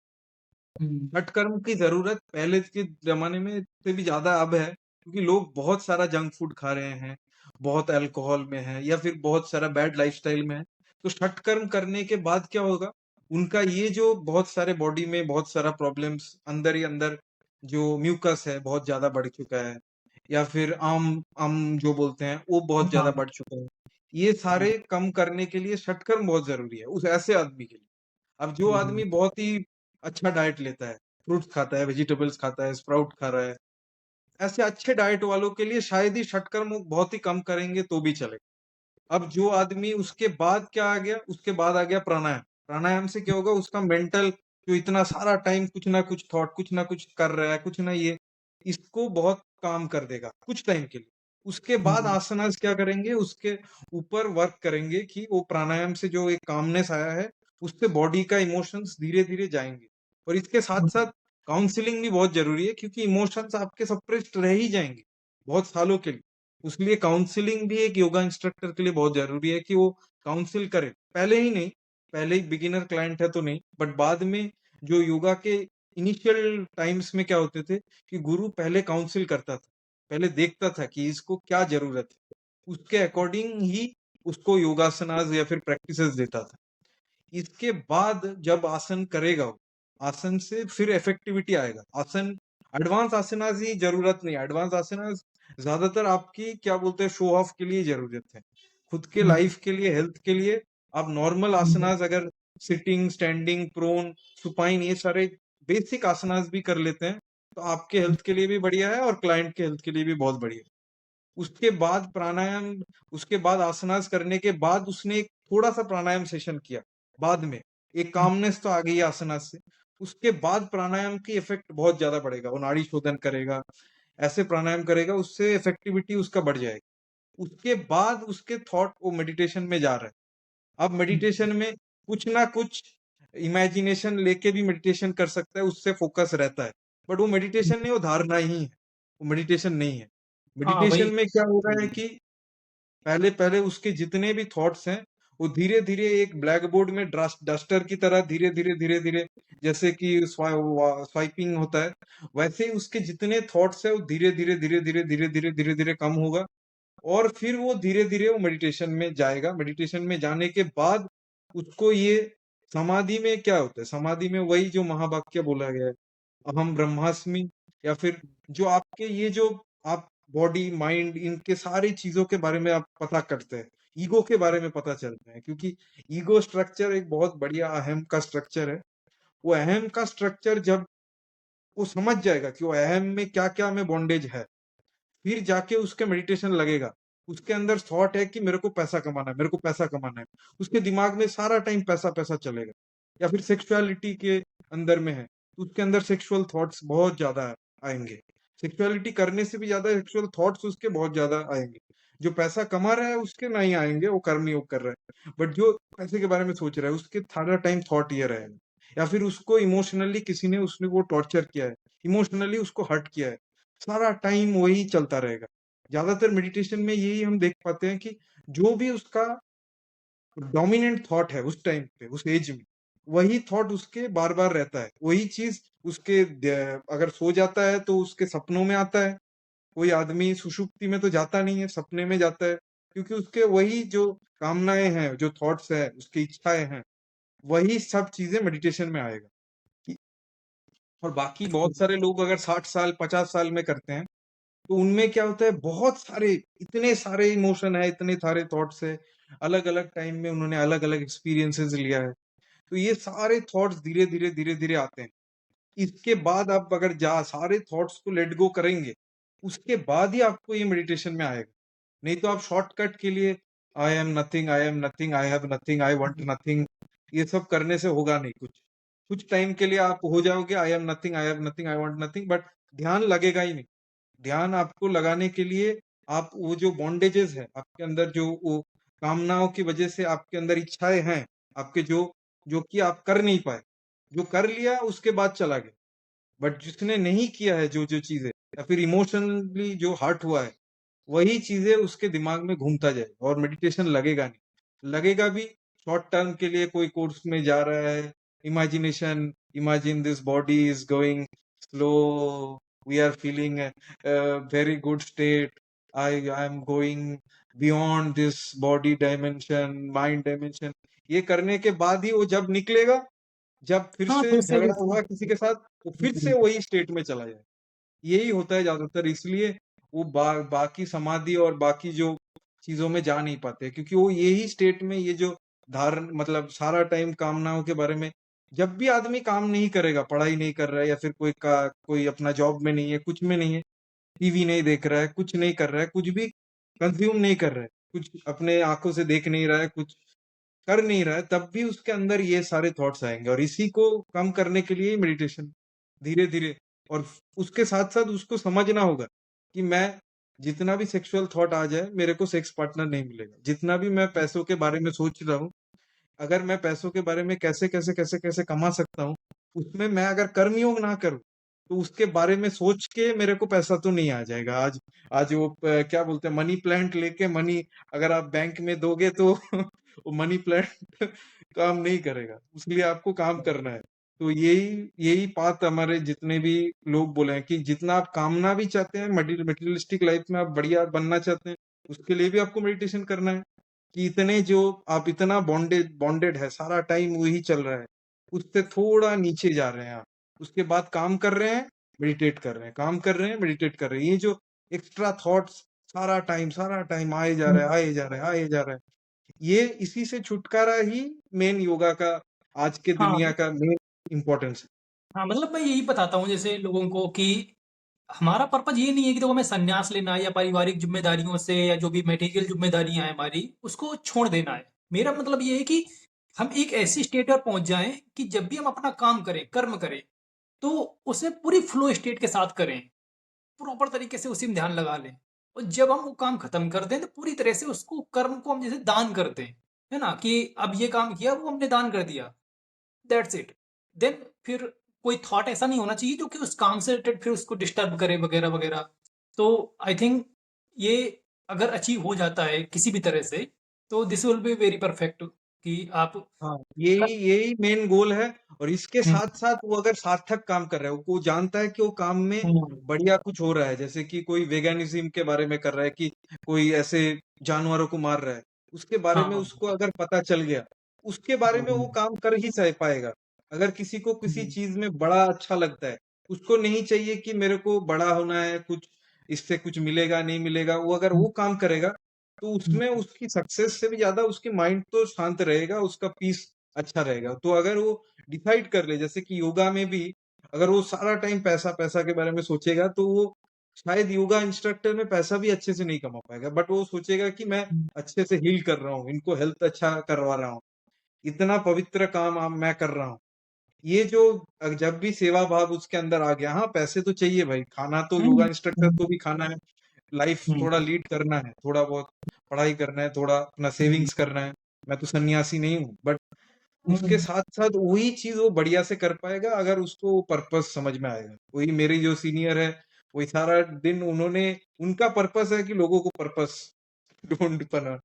Speaker 1: हम्म,
Speaker 2: षटकर्म की जरूरत पहले के जमाने में से भी ज्यादा अब है, क्योंकि लोग बहुत सारा जंक फूड खा रहे हैं, बहुत अल्कोहल में है या फिर बहुत सारा बैड लाइफस्टाइल में है। तो षटकर्म करने के बाद क्या होगा, उनका ये जो बहुत सारे बॉडी में बहुत सारा प्रॉब्लम्स अंदर ही अंदर, जो म्यूकस है बहुत ज्यादा बढ़ चुका है, या फिर आम आम जो बोलते हैं वो बहुत ज्यादा
Speaker 1: हाँ,
Speaker 2: बढ़ चुका है, ये सारे कम करने के लिए षटकर्म बहुत जरूरी है उस ऐसे आदमी के लिए। अब जो
Speaker 1: हम्म,
Speaker 2: आदमी बहुत ही अच्छा डाइट लेता है, फ्रूट्स खाता है, वेजिटेबल्स खाता है, स्प्राउट खा रहा है, ऐसे अच्छे डाइट वालों के लिए शायद ही षटकर्म बहुत ही कम करेंगे तो भी चलेगा। अब जो आदमी, उसके बाद क्या आ गया, उसके बाद आ गया प्राणायाम। प्राणायाम से क्या होगा, उसका मेंटल जो इतना सारा टाइम कुछ ना कुछ थॉट, कुछ ना कुछ कर रहा है, कुछ ना, ये इसको बहुत काम कर देगा कुछ टाइम के लिए। उसके बाद
Speaker 1: हम्म,
Speaker 2: आसनास क्या करेंगे, उसके ऊपर वर्क करेंगे कि वो प्राणायाम से जो एक कामनेस आया है उससे बॉडी का इमोशंस धीरे धीरे जाएंगे। और इसके साथ साथ काउंसलिंग भी बहुत जरूरी है, क्योंकि इमोशंस आपके सप्रेस्ड रह ही जाएंगे बहुत सालों के लिए। उसलिए काउंसलिंग भी एक योगा इंस्ट्रक्टर के लिए बहुत जरूरी है कि वो काउंसिल करे, पहले ही नहीं, पहले ही बिगिनर क्लाइंट है तो नहीं, बट बाद में जो योगा के इनिशियल टाइम्स में क्या होते थे, कि गुरु पहले काउंसिल करता था, पहले देखता था कि इसको क्या जरूरत है, उसके अकॉर्डिंग ही उसको योगासनास या फिर प्रैक्टिसेस देता था। इसके बाद जब आसन करेगा वो, आसन से फिर इफेक्टिविटी आएगा। आसन, एडवांस आसनास ही जरूरत नहीं, एडवांस आसनास ज्यादातर आपकी, क्या बोलते हैं, शो ऑफ के लिए जरूरत है, खुद के
Speaker 1: हम्म,
Speaker 2: लाइफ के लिए, हेल्थ के लिए। आप नॉर्मल
Speaker 1: हम्म,
Speaker 2: आसनास अगर सिटिंग, स्टैंडिंग, प्रोन, सुपाइन, ये सारे बेसिक आसनास भी कर लेते हैं तो आपके हेल्थ के लिए भी बढ़िया है और क्लाइंट के हेल्थ के लिए भी बहुत बढ़िया है। उसके बाद प्राणायाम, उसके बाद आसनास करने के बाद उसने एक थोड़ा सा प्राणायाम सेशन किया, बाद में एक कामनेस तो आ गई आसनास से। उसके बाद प्राणायाम की इफेक्ट बहुत ज्यादा बढ़ेगा, वो नाड़ी शोधन करेगा, ऐसे प्राणायाम करेगा, उससे इफेक्टिविटी उसका बढ़ जाएगी। उसके बाद उसके थॉट वो मेडिटेशन में जा रहा है। अब मेडिटेशन में कुछ ना कुछ इमेजिनेशन लेके भी मेडिटेशन कर सकता है, उससे फोकस रहता है, बट वो मेडिटेशन नहीं, वो धारणा ही है, वो मेडिटेशन नहीं है।
Speaker 1: हाँ
Speaker 2: मेडिटेशन
Speaker 1: वही,
Speaker 2: में क्या हो रहा है कि पहले पहले उसके जितने भी थॉट्स हैं वो धीरे-धीरे एक ब्लैक बोर्ड में डस्टर की तरह धीरे-धीरे जैसे कि स्वाइपिंग होता है, वैसे ही उसके जितने थॉट्स है वो धीरे-धीरे कम होगा और फिर वो धीरे-धीरे वो मेडिटेशन में जाएगा। मेडिटेशन में जाने के बाद उसको ये समाधि में क्या होता है? समाधि में वही जो महावाक्य बोला गया है, अहम ब्रह्मास्मि, या फिर जो आपके ये जो आप बॉडी, माइंड, इनके सारी चीज़ों के बारे में आप पता करते हैं। ईगो के बारे में पता चलता है क्योंकि ईगो स्ट्रक्चर एक बहुत बढ़िया अहम का स्ट्रक्चर है। वो अहम का स्ट्रक्चर जब वो समझ जाएगा कि वो अहम में क्या-क्या में बॉन्डेज है, फिर जाके उसके मेडिटेशन लगेगा। उसके अंदर थॉट है कि मेरे को पैसा कमाना है, मेरे को पैसा कमाना है। उसके दिमाग में सारा टाइम पैसा-पैसा चलेगा। या फिर सेक्सुअलिटी के अंदर में है, तो उसके अंदर सेक्सुअल थॉट्स बहुत ज़्यादा आएँगे। सेक्सुअलिटी करने से भी ज़्यादा सेक्सुअल थॉट्स उसके बहुत ज़्यादा आएँगे। जो पैसा कमा रहा है उसके नहीं आएँगे, वो कर्म योग कर रहा है। बट जो पैसे के बारे में सोच रहा है, उसके सारा टाइम थॉट ये रहेगा। या फिर उसको इमोशनली किसी ने उसने वो टॉर्चर किया है, इमोशनली उसको हर्ट किया है। सारा टाइम वही चलता रहेगा। ज्यादातर मेडिटेशन में यही हम देख पाते हैं कि जो भी उसका डोमिनेंट थॉट है उस टाइम पे, उस एज में, वही थॉट उसके बार बार रहता है। वही चीज उसके अगर सो जाता है तो उसके सपनों में आता है। कोई आदमी सुषुप्ति में तो जाता नहीं है, सपने में जाता है, क्योंकि उसके वही जो कामनाएं हैं, जो थॉट्स है, उसकी इच्छाएं हैं, वही सब चीजें मेडिटेशन में आएगा। और बाकी बहुत सारे लोग अगर 60 साल 50 साल में करते हैं तो उनमें क्या होता है, बहुत सारे, इतने सारे इमोशन है, इतने सारे थॉट्स है, अलग अलग टाइम में उन्होंने अलग अलग एक्सपीरियंसेस लिया है, तो ये सारे थॉट्स धीरे धीरे आते हैं। इसके बाद आप अगर जा सारे थॉट्स को लेट गो करेंगे, उसके बाद ही आपको ये मेडिटेशन में आएगा। नहीं तो आप शॉर्टकट के लिए I am nothing, I have nothing, I want nothing, ये सब करने से होगा नहीं कुछ। कुछ टाइम के लिए आप हो जाओगे I am nothing, I have nothing, I want nothing, but ध्यान लगेगा ही नहीं। ध्यान आपको लगाने के लिए आप वो जो बॉन्डेजेस है आपके अंदर, जो वो कामनाओं की वजह से आपके अंदर इच्छाएं हैं, आपके जो जो कि आप कर नहीं पाए, जो कर लिया उसके बाद चला गया, बट जिसने नहीं किया है जो जो चीजें, या फिर इमोशनली जो हर्ट हुआ है, वही चीजें उसके दिमाग में घूमता जाएगा और मेडिटेशन लगेगा नहीं। लगेगा भी शॉर्ट टर्म के लिए, कोई कोर्स में जा रहा है, imagination, imagine this body is going slow, we are feeling very good state, I am going beyond this body dimension, mind dimension, ये करने के बाद ही वो जब निकलेगा, जब फिर
Speaker 1: हाँ,
Speaker 2: से
Speaker 1: फिर से
Speaker 2: झगड़ा हुआ किसी के साथ, तो फिर से वही स्टेट में चला जाए। यही होता है ज्यादातर, इसलिए वो बाकी समाधि और बाकी जो चीजों में जा नहीं पाते, क्योंकि वो यही स्टेट में ये जो धारण, मतलब सारा टाइम कामनाओं के बारे में, जब भी आदमी काम नहीं करेगा, पढ़ाई नहीं कर रहा है, या फिर कोई अपना जॉब में नहीं है, कुछ में नहीं है, टीवी नहीं देख रहा है, कुछ नहीं कर रहा है, कुछ भी कंज्यूम नहीं कर रहा है, कुछ अपने आंखों से देख नहीं रहा है, कुछ कर नहीं रहा है, तब भी उसके अंदर ये सारे थॉट्स आएंगे, और इसी को कम करने के लिए मेडिटेशन धीरे धीरे। और उसके साथ साथ उसको समझना होगा कि मैं जितना भी सेक्सुअल थॉट आ जाए, मेरे को सेक्स पार्टनर नहीं मिलेगा। जितना भी मैं पैसों के बारे में सोच रहा हूँ, अगर मैं पैसों के बारे में कैसे कमा सकता हूँ, उसमें मैं अगर कर्मयोग ना करूँ, तो उसके बारे में सोच के मेरे को पैसा तो नहीं आ जाएगा। आज आज वो क्या बोलते हैं, मनी प्लांट लेके मनी अगर आप बैंक में दोगे तो वो मनी प्लांट काम नहीं करेगा, उसके लिए आपको काम करना है। तो यही यही बात हमारे जितने भी लोग बोले हैं कि जितना आप कामना भी चाहते हैं, मटेरियलिस्टिक लाइफ में आप बढ़िया बनना चाहते हैं, उसके लिए भी आपको मेडिटेशन करना है। कि इतने जो आप इतना बॉन्डेड बॉन्डेड है, सारा टाइम वही चल रहा है, उससे थोड़ा नीचे जा रहे हैं आप। उसके बाद काम कर रहे हैं, मेडिटेट कर रहे हैं, काम कर रहे हैं, मेडिटेट कर रहे हैं। ये जो एक्स्ट्रा थॉट्स सारा टाइम आए जा रहा है, आए जा रहा है, आए जा रहा है, ये इसी से छुटकारा ही मेन योगा का, आज के
Speaker 1: हाँ,
Speaker 2: दुनिया का मेन इम्पोर्टेंस है।
Speaker 1: हाँ, मतलब मैं यही बताता हूँ जैसे लोगों को कि हमारा पर्पज़ ये नहीं है कि देखो हमें संन्यास लेना है या पारिवारिक ज़िम्मेदारियों से या जो भी मटेरियल ज़िम्मेदारियाँ हैं हमारी, उसको छोड़ देना है। मेरा मतलब ये है कि हम एक ऐसी स्टेट पर पहुँच जाएँ कि जब भी हम अपना काम करें, कर्म करें, तो उसे पूरी फ्लो स्टेट के साथ करें। प्रॉपर तरीके से उसी में ध्यान लगा लें। और जब हम वो काम खत्म कर दें तो पूरी तरह से उसको कर्म को हम जैसे दान कर दें, है ना? कि अब ये काम किया वो हमने दान कर दिया, दैट्स इट। देन फिर कोई थॉट ऐसा नहीं होना चाहिए जो कि उस काम से रिलेटेड फिर उसको डिस्टर्ब करे वगैरह वगैरह। तो आई थिंक ये अगर अचीव हो जाता है किसी भी तरह से, तो this will be very perfect कि आप
Speaker 2: हाँ, यही यही मेन गोल है। और इसके
Speaker 1: हुँ,
Speaker 2: साथ साथ वो अगर सार्थक काम कर रहा है, वो जानता है कि वो काम में
Speaker 1: हुँ,
Speaker 2: बढ़िया कुछ हो रहा है, जैसे कि कोई वेगानिज्म के बारे में कर रहा है, कि कोई ऐसे जानवरों को मार रहा है, उसके बारे में
Speaker 1: हाँ,
Speaker 2: उसको अगर पता चल गया, उसके बारे में वो
Speaker 1: हुँ,
Speaker 2: काम कर ही सह पाएगा। अगर किसी को किसी
Speaker 1: हुँ,
Speaker 2: चीज में बड़ा अच्छा लगता है, उसको नहीं चाहिए कि मेरे को बड़ा होना है, कुछ इससे कुछ मिलेगा नहीं मिलेगा, वो अगर
Speaker 1: हुँ,
Speaker 2: वो काम करेगा तो
Speaker 1: हुँ,
Speaker 2: उसमें उसकी सक्सेस से भी ज्यादा उसकी माइंड तो शांत रहेगा, उसका पीस अच्छा रहेगा। तो अगर वो डिसाइड कर ले, जैसे कि योगा में भी अगर वो सारा टाइम पैसा पैसा के बारे में सोचेगा, तो वो शायद योगा इंस्ट्रक्टर में पैसा भी अच्छे से नहीं कमा पाएगा, बट वो सोचेगा कि मैं
Speaker 1: हुँ,
Speaker 2: अच्छे से हील कर रहा हूँ, इनको हेल्थ अच्छा करवा रहा हूँ, इतना पवित्र काम मैं कर रहा हूँ। ये जो जब भी सेवा भाव उसके अंदर आ गया, हाँ पैसे तो चाहिए भाई, खाना तो
Speaker 1: हुँ,
Speaker 2: योगा इंस्ट्रक्टर
Speaker 1: हुँ,
Speaker 2: को भी खाना है, लाइफ
Speaker 1: हुँ,
Speaker 2: थोड़ा लीड करना है, थोड़ा बहुत पढ़ाई करना है, थोड़ा अपना
Speaker 1: हुँ,
Speaker 2: सेविंग्स करना है। मैं तो सन्यासी नहीं हूँ, बट उसके
Speaker 1: हुँ,
Speaker 2: साथ साथ वही चीज वो बढ़िया से कर पाएगा अगर उसको पर्पस समझ में आएगा। वही मेरी जो सीनियर है, वही सारा दिन उन्होंने, उनका पर्पस है कि लोगों को पर्पस ढूंढ पाना।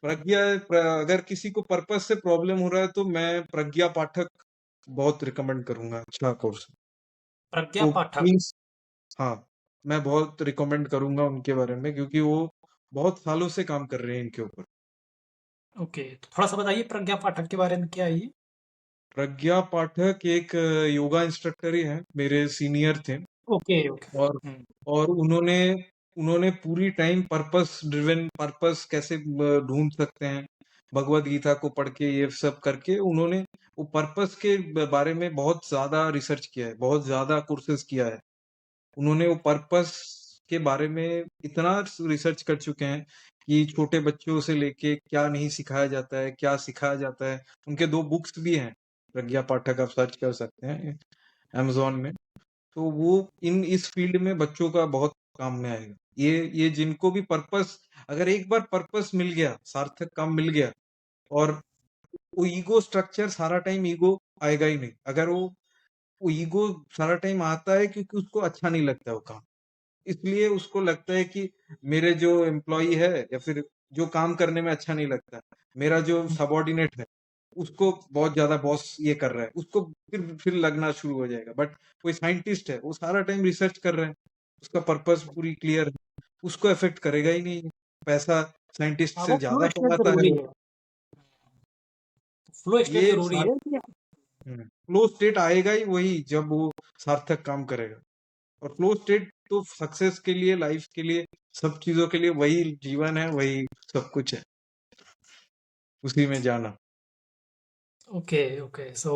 Speaker 2: अगर किसी को पर्पस से प्रॉब्लम हो रहा है, तो मैं प्रज्ञा पाठक बहुत रिकमेंड करूंगा, अच्छा कोर्स।
Speaker 1: प्रज्ञा
Speaker 2: वो
Speaker 1: पाठक,
Speaker 2: मीन्स, हाँ, मैं बहुत रिकमेंड करूंगा उनके बारे में, क्योंकि वो बहुत सालों से काम कर रहे हैं इनके ऊपर।
Speaker 1: ओके, तो थोड़ा-सा बताइए प्रज्ञा पाठक के बारे में क्या है ये?
Speaker 2: प्रज्ञा पाठक एक योगा इंस्ट्रक्टर ही है, मेरे सीनियर थे।
Speaker 1: Okay, okay.
Speaker 2: और
Speaker 1: हुँ,
Speaker 2: और उन्होंने उन्होंने पूरी टाइम पर्पस ड्रिवन, पर्पस कैसे ढूंढ सकते हैं, भगवत गीता को पढ़ के ये सब करके उन्होंने वो पर्पस के बारे में बहुत ज्यादा रिसर्च किया है, बहुत ज्यादा कोर्सेज किया है। उन्होंने वो पर्पस के बारे में इतना रिसर्च कर चुके हैं कि छोटे बच्चों से लेके क्या नहीं सिखाया जाता है, क्या सिखाया जाता है। उनके दो बुक्स भी हैं, प्रज्ञा पाठक, आप सर्च कर सकते हैं अमेजोन में। तो वो इन इस फील्ड में बच्चों का बहुत काम में आएगा। ये जिनको भी पर्पस, अगर एक बार पर्पस मिल गया, सार्थक काम मिल गया, और वो ईगो स्ट्रक्चर सारा टाइम ईगो आएगा ही नहीं। अगर वो ईगो सारा टाइम आता है क्योंकि उसको अच्छा नहीं लगता वो काम, इसलिए उसको लगता है कि मेरे जो एम्प्लॉय है, या फिर जो काम करने में अच्छा नहीं लगता, मेरा जो
Speaker 1: हुँ,
Speaker 2: सबॉर्डिनेट है, उसको बहुत ज्यादा बॉस ये कर रहा है, उसको फिर लगना शुरू हो जाएगा। बट कोई साइंटिस्ट है, वो सारा टाइम रिसर्च कर रहे हैं, उसका पर्पस पूरी क्लियर है, उसको इफेक्ट करेगा ही नहीं। पैसा साइंटिस्ट
Speaker 1: हाँ,
Speaker 2: से
Speaker 1: वो फ्लो
Speaker 2: ज्यादा
Speaker 1: स्टेट
Speaker 2: कमाता है
Speaker 1: ज़रूरी
Speaker 2: वो।
Speaker 1: है। फ्लो स्टेट
Speaker 2: ये
Speaker 1: ज़रूरी है कि
Speaker 2: फ्लो स्टेट आएगा ही वही जब वो सार्थक काम करेगा। और फ्लो स्टेट तो सक्सेस के लिए, लाइफ के लिए, सब चीजों के लिए वही जीवन है, वही सब कुछ है, उसी में जाना।
Speaker 1: Okay, okay. सो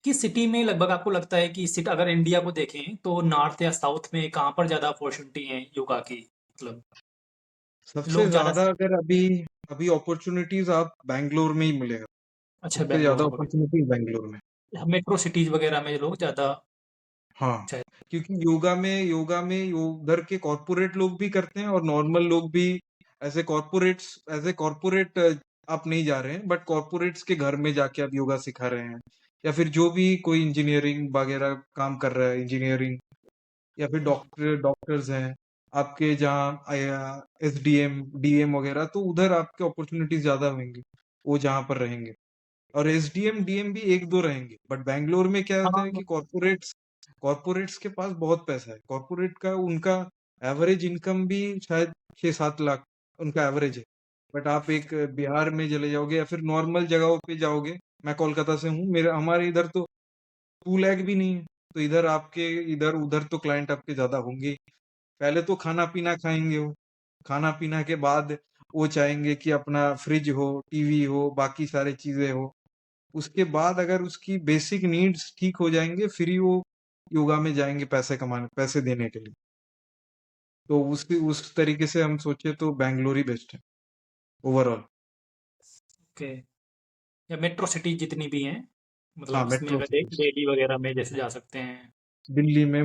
Speaker 1: किस सिटी में लगभग आपको लगता है कि सिट अगर इंडिया को देखें तो नॉर्थ या साउथ में कहाँ पर ज़्यादा अपॉर्चुनिटी है योगा की? मतलब
Speaker 2: सबसे
Speaker 1: लोग ज़्यादा
Speaker 2: ज्यादा अगर अभी अभी अपॉर्चुनिटीज आप बैंगलोर में ही मिलेगा।
Speaker 1: अच्छा
Speaker 2: सबसे ज्यादा
Speaker 1: बैंगलोर वगैरह
Speaker 2: अपॉर्चुनिटीज बैंगलोर में।
Speaker 1: मेट्रो सिटीज़ वगैरह में लोग ज़्यादा
Speaker 2: हाँ,
Speaker 1: शायद
Speaker 2: क्योंकि उधर के कॉर्पोरेट लोग भी करते हैं, और नॉर्मल लोग भी। एज ए कॉर्पोरेट आप नहीं जा रहे हैं, बट कॉर्पोरेट्स के घर में जाके आप योगा सिखा रहे हैं, या फिर जो भी कोई इंजीनियरिंग वगैरह काम कर रहा है, इंजीनियरिंग, या फिर डॉक्टर्स हैं आपके जहाँ, एसडीएम डीएम वगैरह, तो उधर आपके अपॉर्चुनिटीज ज्यादा होंगी, वो जहाँ पर रहेंगे। और एसडीएम डीएम भी एक दो रहेंगे, बट बैंगलोर में क्या होता है
Speaker 1: हाँ,
Speaker 2: कि कॉर्पोरेट्स के पास बहुत पैसा है, कॉर्पोरेट का उनका एवरेज इनकम भी शायद 6-7 लाख उनका एवरेज है। बट आप एक बिहार में चले जाओगे, या फिर नॉर्मल जगहों पे जाओगे, मैं कोलकाता से हूँ, मेरे हमारे इधर तो 2 लाख भी नहीं है। तो इधर आपके, इधर उधर तो क्लाइंट आपके ज्यादा होंगे ही। पहले तो खाना पीना खाएंगे वो, खाना पीना के बाद वो चाहेंगे कि अपना फ्रिज हो, टीवी हो, बाकी सारी चीजें हो। उसके बाद अगर उसकी बेसिक नीड्स ठीक हो जाएंगे, फिर ही वो योगा में जाएंगे पैसे कमाने, पैसे देने के लिए। तो उस तरीके से हम सोचे तो बैंगलोर ही बेस्ट है ओवरऑल।
Speaker 1: ओके। या मेट्रो सिटी जितनी भी हैं
Speaker 2: हाँ,
Speaker 1: मतलब उसमें
Speaker 2: मेट्रो
Speaker 1: अगर
Speaker 2: सिटीज,
Speaker 1: दिल्ली वगैरह में जैसे जा सकते हैं।
Speaker 2: दिल्ली में,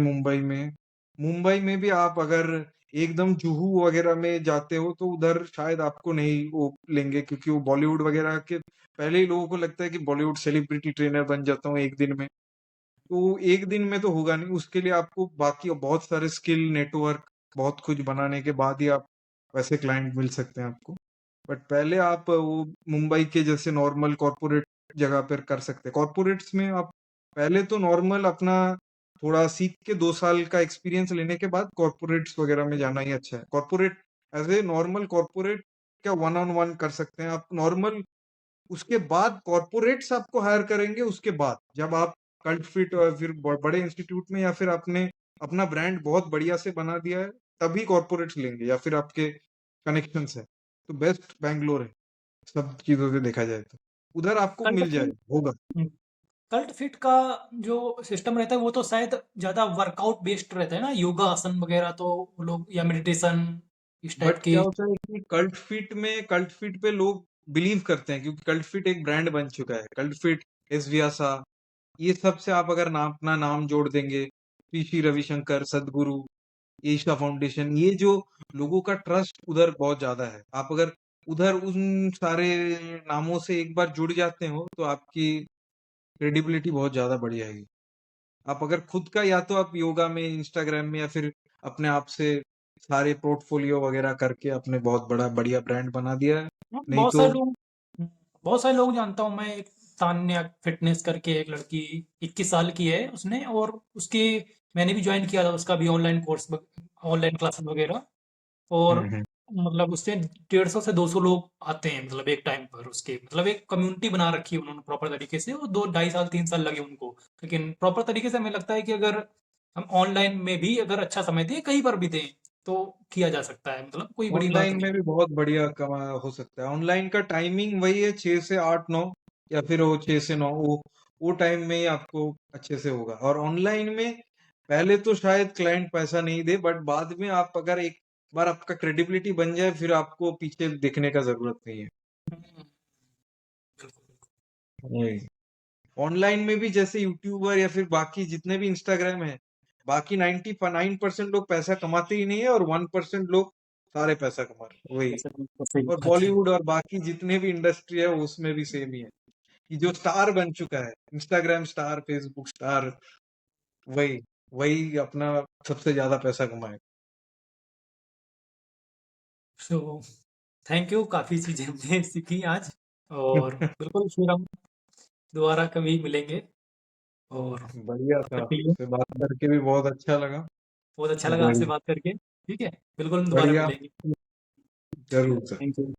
Speaker 2: मुंबई में भी आप अगर एकदम जुहू वगैरह में जाते हो, तो उधर शायद आपको नहीं वो लेंगे, क्योंकि वो बॉलीवुड वगैरह के, पहले ही लोगों को लगता है कि बॉलीवुड सेलिब्रिटी ट्रेनर बन जाता हूँ एक दिन में। तो एक दिन में तो होगा नहीं, उसके लिए आपको बाकी बहुत सारे स्किल, नेटवर्क, बहुत कुछ बनाने के बाद ही आप वैसे क्लाइंट मिल सकते हैं आपको। बट पहले आप वो मुंबई के जैसे नॉर्मल कॉर्पोरेट जगह पर कर सकते हैं। कॉर्पोरेट्स में आप पहले तो नॉर्मल अपना थोड़ा सीख के 2 साल का एक्सपीरियंस लेने के बाद कॉर्पोरेट्स वगैरह में जाना ही अच्छा है। Corporate as a normal corporate क्या वन ऑन वन कर सकते हैं आप नॉर्मल। उसके बाद कॉर्पोरेट्स आपको हायर करेंगे, उसके बाद जब आप कल्ट फिट और फिर बड़े इंस्टीट्यूट में या फिर आपने अपना ब्रांड बहुत बढ़िया से बना दिया है, तभी कॉर्पोरेट्स लेंगे या फिर आपके कनेक्शंस है। तो बेस्ट बैंगलोर है सब चीजों से देखा जाए तो, उधर आपको
Speaker 1: कल्ट
Speaker 2: मिल जाए
Speaker 1: फिट
Speaker 2: होगा।
Speaker 1: कल्ट फिट का जो सिस्टम रहता है वो तो शायद ज्यादा वर्कआउट बेस्ड रहता है ना, योगा आसन वगैरह तो वो लोग, या मेडिटेशन इस टाइप
Speaker 2: बट
Speaker 1: की।
Speaker 2: क्या होता है कि कल्ट फिट पे लोग बिलीव करते हैं, क्योंकि कल्ट फिट एक ब्रांड बन चुका है। कल्ट फिट, एसवीआसा, ये सब से आप अगर अपना नाम जोड़ देंगे, श्री श्री रविशंकर, सदगुरु, ईशा फाउंडेशन, ये जो लोगों का ट्रस्ट उधर बहुत ज्यादा है। आप अगर उधर उन सारे नामों से एक बार जुड़ जाते हो तो आपकी क्रेडिबिलिटी बहुत ज्यादा बढ़ जाएगी। आप अगर खुद का, या तो आप योगा में, इंस्टाग्राम में, या फिर अपने आप से सारे पोर्टफोलियो वगैरह करके आपने बहुत बड़ा बढ़िया ब्रांड बना दिया है।
Speaker 1: हाँ,
Speaker 2: नहीं तो
Speaker 1: बहुत सारे लोग जानता हूँ मैं। एक तान्या फिटनेस करके एक लड़की 21 साल की है उसने, और उसकी मैंने भी ज्वाइन किया था उसका भी ऑनलाइन कोर्स, ऑनलाइन क्लासेस वगैरह। और
Speaker 2: हम्म।
Speaker 1: मतलब उससे 150 से 200 लोग आते हैं, मतलब एक टाइम पर उसके, मतलब एक कम्युनिटी बना रखी है उन्होंने प्रॉपर तरीके से। वो 2 ढाई साल 3 साल लगे उनको, लेकिन प्रॉपर तरीके से हमें लगता है कि अगर हम ऑनलाइन में भी अगर अच्छा समय दें, कहीं पर भी दें, तो किया जा सकता है, मतलब कोई बड़ी बात
Speaker 2: ऑनलाइन
Speaker 1: नहीं।
Speaker 2: में भी बहुत बढ़िया कमा हो सकता है। ऑनलाइन का टाइमिंग वही है, 6 से 8 9, या फिर वो 6 से 9, वो टाइम में ही आपको अच्छे से होगा। और ऑनलाइन में पहले तो शायद क्लाइंट पैसा नहीं दे, बट बाद में आप अगर एक बार आपका क्रेडिबिलिटी बन जाए, फिर आपको पीछे देखने का जरूरत नहीं है।
Speaker 1: बिल्कुल बिल्कुल।
Speaker 2: वही। ऑनलाइन में भी जैसे यूट्यूबर या फिर बाकी जितने भी इंस्टाग्राम है, बाकी 99% लोग पैसा कमाते ही नहीं है, और 1% लोग सारे पैसा कमा रहे हैं। वही।
Speaker 1: ऐसा बिल्कुल सही
Speaker 2: और
Speaker 1: बात है।
Speaker 2: बॉलीवुड और बाकी जितने भी इंडस्ट्री है उसमें भी सेम ही है, कि जो स्टार बन चुका है, इंस्टाग्राम स्टार, फेसबुक स्टार, वही वही अपना सबसे ज्यादा पैसा कमाए।
Speaker 1: सो थैंक यू, काफ़ी चीज़ें हमने सीखी आज। और बिल्कुल फिर हम दोबारा कभी मिलेंगे। और
Speaker 2: बढ़िया
Speaker 1: तब
Speaker 2: था,
Speaker 1: तक के लिए
Speaker 2: आपसे बात करके भी बहुत अच्छा लगा।
Speaker 1: बहुत अच्छा लगा आपसे
Speaker 2: वही।
Speaker 1: बात करके। ठीक है, बिल्कुल हम दोबारा
Speaker 2: बढ़िया।
Speaker 1: मिलेंगे।
Speaker 2: जरूर सर।
Speaker 1: Thank you.